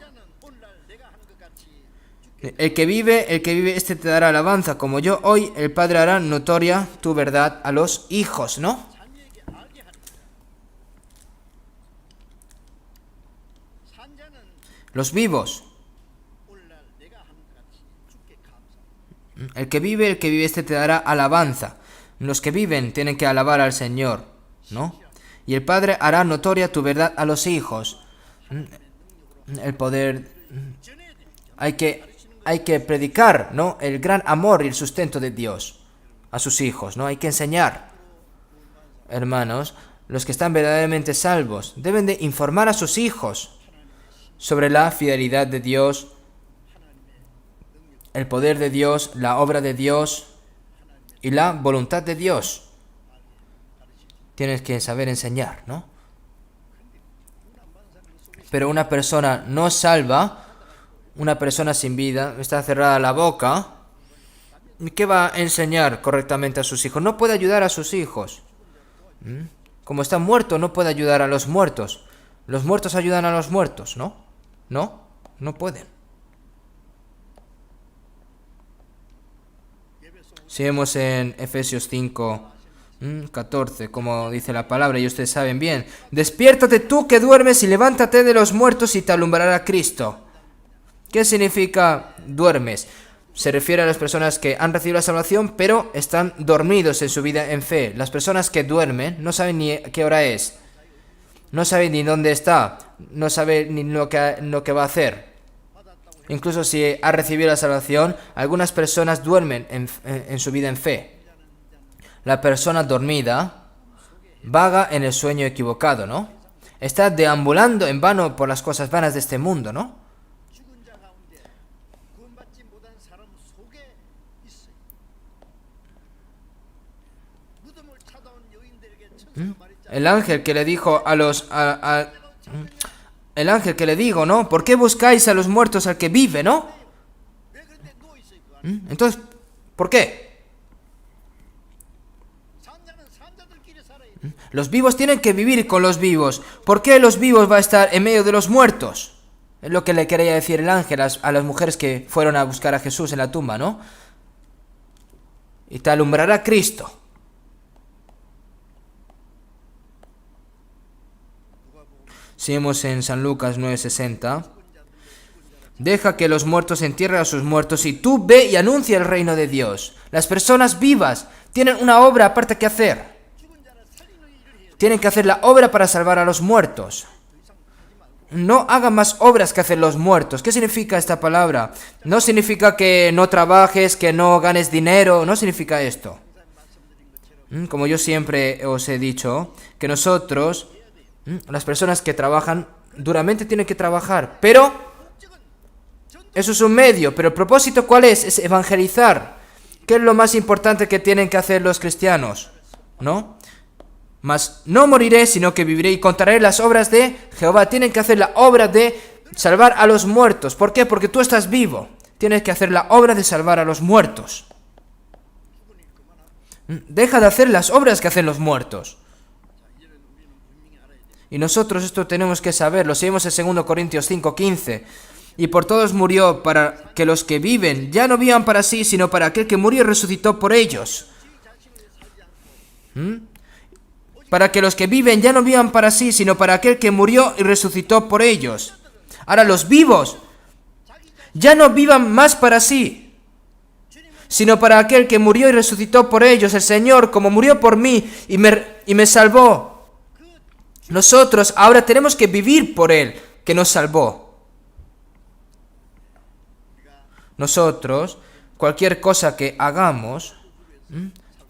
El que vive, este te dará alabanza, como yo hoy, el Padre hará notoria tu verdad a los hijos, ¿no? Los vivos. El que vive, este te dará alabanza. Los que viven tienen que alabar al Señor, ¿no? Y el Padre hará notoria tu verdad a los hijos. El poder... Hay que predicar, ¿no? El gran amor y el sustento de Dios a sus hijos, ¿no? Hay que enseñar. Hermanos, los que están verdaderamente salvos deben de informar a sus hijos sobre la fidelidad de Dios, el poder de Dios, la obra de Dios y la voluntad de Dios. Tienes que saber enseñar, ¿no? Pero una persona no salva, una persona sin vida, está cerrada la boca, ¿qué va a enseñar correctamente a sus hijos? No puede ayudar a sus hijos. Como está muerto, no puede ayudar a los muertos. Los muertos ayudan a los muertos, ¿no? No pueden. Si vemos en Efesios 5:14, como dice la palabra, y ustedes saben bien, despiértate tú que duermes y levántate de los muertos y te alumbrará Cristo. ¿Qué significa duermes? Se refiere a las personas que han recibido la salvación, pero están dormidos en su vida en fe. Las personas que duermen no saben ni qué hora es, no saben ni dónde está, no saben ni lo que va a hacer. Incluso si ha recibido la salvación, algunas personas duermen en su vida en fe. La persona dormida vaga en el sueño equivocado, ¿no? Está deambulando en vano por las cosas vanas de este mundo, ¿no? El ángel que le dijo a los... el ángel que le digo, ¿no? ¿Por qué buscáis a los muertos al que vive, no? Entonces, ¿por qué? Los vivos tienen que vivir con los vivos. ¿Por qué los vivos va a estar en medio de los muertos? Es lo que le quería decir el ángel a las mujeres que fueron a buscar a Jesús en la tumba, ¿no? Y te alumbrará Cristo. Seguimos en San Lucas 9:60. Deja que los muertos entierren a sus muertos y tú ve y anuncia el reino de Dios. Las personas vivas tienen una obra aparte que hacer. Tienen que hacer la obra para salvar a los muertos. No hagan más obras que hacer los muertos. ¿Qué significa esta palabra? No significa que no trabajes, que no ganes dinero. No significa esto. Como yo siempre os he dicho, que nosotros, las personas que trabajan duramente tienen que trabajar. Pero eso es un medio. Pero el propósito, ¿cuál es? Es evangelizar. ¿Qué es lo más importante que tienen que hacer los cristianos? ¿No? Mas no moriré, sino que viviré y contaré las obras de Jehová. Tienen que hacer la obra de salvar a los muertos. ¿Por qué? Porque tú estás vivo. Tienes que hacer la obra de salvar a los muertos. Deja de hacer las obras que hacen los muertos. Y nosotros esto tenemos que saberlo. Seguimos en 2 Corintios 5:15. Y por todos murió, para que los que viven ya no vivan para sí, sino para aquel que murió y resucitó por ellos. Para que los que viven ya no vivan para sí, sino para aquel que murió y resucitó por ellos. Ahora los vivos ya no vivan más para sí, sino para aquel que murió y resucitó por ellos. El Señor, como murió por mí y me salvó, nosotros ahora tenemos que vivir por Él, que nos salvó. Nosotros, cualquier cosa que hagamos,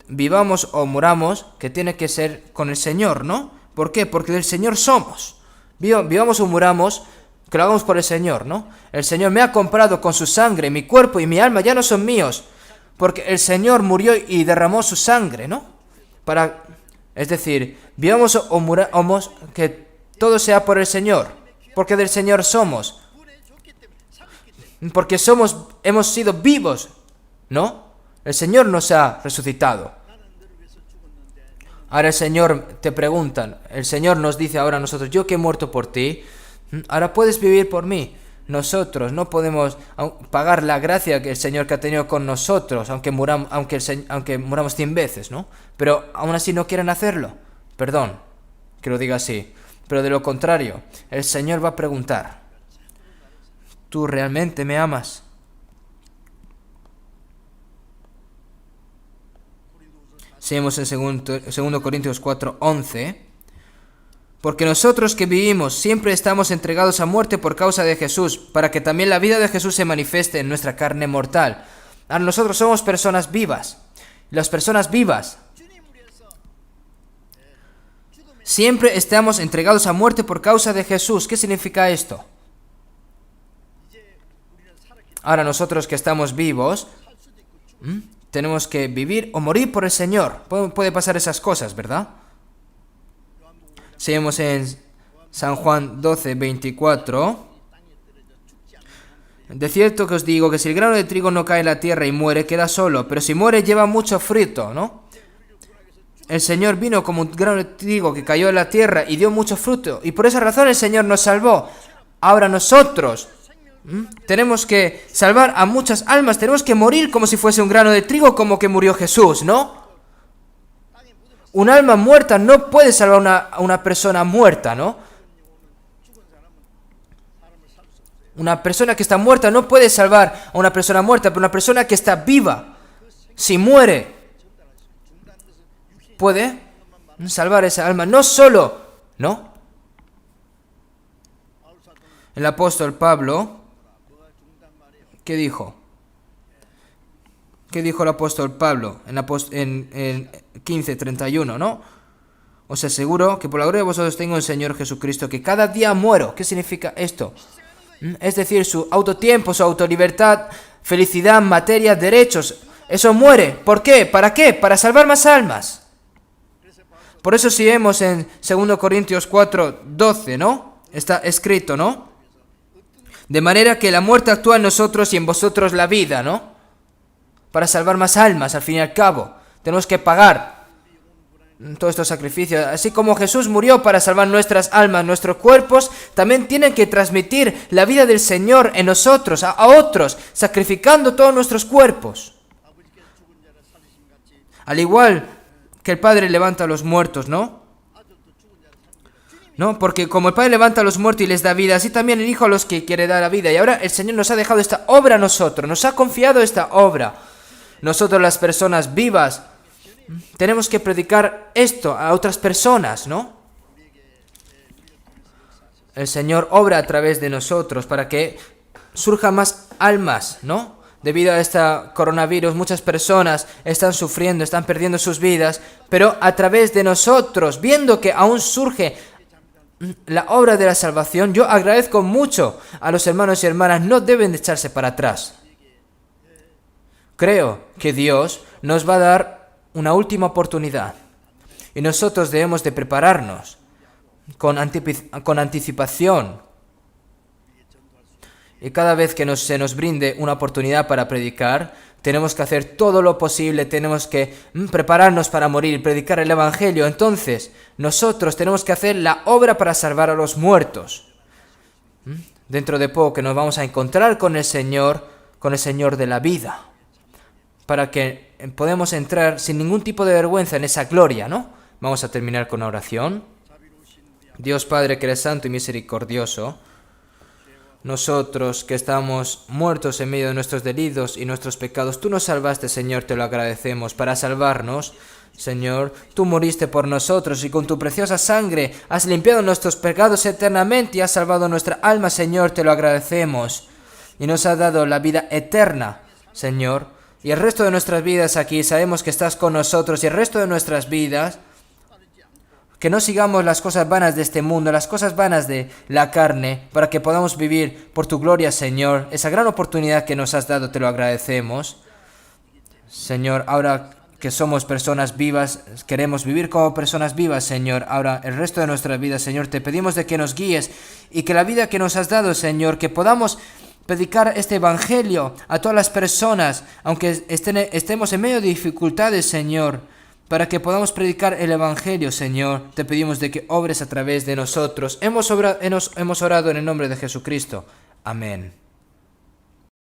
vivamos o muramos, que tiene que ser con el Señor, ¿no? ¿Por qué? Porque del Señor somos. Vivamos o muramos, que lo hagamos por el Señor, ¿no? El Señor me ha comprado con su sangre, mi cuerpo y mi alma ya no son míos, porque el Señor murió y derramó su sangre, ¿no? Es decir, vivamos o muramos, que todo sea por el Señor, porque del Señor somos. Porque hemos sido vivos, ¿no? El Señor nos ha resucitado. Ahora el Señor te preguntan, el Señor nos dice ahora a nosotros, yo que he muerto por ti, ahora puedes vivir por mí. Nosotros no podemos pagar la gracia que el Señor que ha tenido con nosotros, aunque muramos 100 veces, ¿no? Pero aún así no quieren hacerlo. Perdón que lo diga así. Pero de lo contrario, el Señor va a preguntar, ¿tú realmente me amas? Seguimos en 2 Corintios 4:11. Porque nosotros que vivimos siempre estamos entregados a muerte por causa de Jesús, para que también la vida de Jesús se manifieste en nuestra carne mortal. Ahora nosotros somos personas vivas. Las personas vivas siempre estamos entregados a muerte por causa de Jesús. ¿Qué significa esto? Ahora nosotros que estamos vivos, tenemos que vivir o morir por el Señor. Puede pasar esas cosas, ¿verdad? Seguimos en San Juan 12:24. De cierto que os digo que si el grano de trigo no cae en la tierra y muere, queda solo, pero si muere lleva mucho fruto, ¿no? El Señor vino como un grano de trigo que cayó en la tierra y dio mucho fruto, y por esa razón el Señor nos salvó. Ahora nosotros tenemos que salvar a muchas almas, tenemos que morir como si fuese un grano de trigo, como que murió Jesús, ¿no? Un alma muerta no puede salvar a una persona muerta, ¿no? Una persona que está muerta no puede salvar a una persona muerta, pero una persona que está viva, si muere, puede salvar esa alma. No solo, ¿no? El apóstol Pablo, ¿qué dijo? ¿Qué dijo el apóstol Pablo en 15:31, ¿no? Os aseguro que por la gloria de vosotros tengo el Señor Jesucristo, que cada día muero. ¿Qué significa esto? Es decir, su autotiempo, su autolibertad, felicidad, materia, derechos. Eso muere. ¿Por qué? ¿Para qué? Para salvar más almas. Por eso si vemos en 2 Corintios 4:12, ¿no? Está escrito, ¿no? De manera que la muerte actúa en nosotros y en vosotros la vida, ¿no? Para salvar más almas, al fin y al cabo. Tenemos que pagar todos estos sacrificios. Así como Jesús murió para salvar nuestras almas, nuestros cuerpos, también tienen que transmitir la vida del Señor en nosotros, a otros, sacrificando todos nuestros cuerpos. Al igual que el Padre levanta a los muertos, ¿no? ¿No? Porque como el Padre levanta a los muertos y les da vida, así también el Hijo a los que quiere dar la vida. Y ahora el Señor nos ha dejado esta obra a nosotros, nos ha confiado esta obra. Nosotros, las personas vivas, tenemos que predicar esto a otras personas, ¿no? El Señor obra a través de nosotros para que surjan más almas, ¿no? Debido a este coronavirus, muchas personas están sufriendo, están perdiendo sus vidas, pero a través de nosotros, viendo que aún surge la obra de la salvación, yo agradezco mucho a los hermanos y hermanas, no deben de echarse para atrás. Creo que Dios nos va a dar una última oportunidad y nosotros debemos de prepararnos con anticipación. Y cada vez que se nos brinde una oportunidad para predicar, tenemos que hacer todo lo posible, tenemos que prepararnos para morir y predicar el Evangelio. Entonces, nosotros tenemos que hacer la obra para salvar a los muertos. Dentro de poco que nos vamos a encontrar con el Señor de la vida, para que podamos entrar sin ningún tipo de vergüenza en esa gloria, ¿no? Vamos a terminar con una oración. Dios Padre, que eres santo y misericordioso, nosotros que estamos muertos en medio de nuestros delitos y nuestros pecados, tú nos salvaste, Señor, te lo agradecemos. Para salvarnos, Señor, tú moriste por nosotros y con tu preciosa sangre has limpiado nuestros pecados eternamente y has salvado nuestra alma, Señor, te lo agradecemos. Y nos has dado la vida eterna, Señor, y el resto de nuestras vidas aquí sabemos que estás con nosotros, y el resto de nuestras vidas que no sigamos las cosas vanas de este mundo, las cosas vanas de la carne, para que podamos vivir por tu gloria, Señor. Esa gran oportunidad que nos has dado, te lo agradecemos. Señor, ahora que somos personas vivas, queremos vivir como personas vivas, Señor. Ahora, el resto de nuestras vidas, Señor, te pedimos de que nos guíes y que la vida que nos has dado, Señor, que podamos predicar este evangelio a todas las personas, aunque estemos en medio de dificultades, Señor. Para que podamos predicar el Evangelio, Señor, te pedimos de que obres a través de nosotros. Hemos orado en el nombre de Jesucristo. Amén.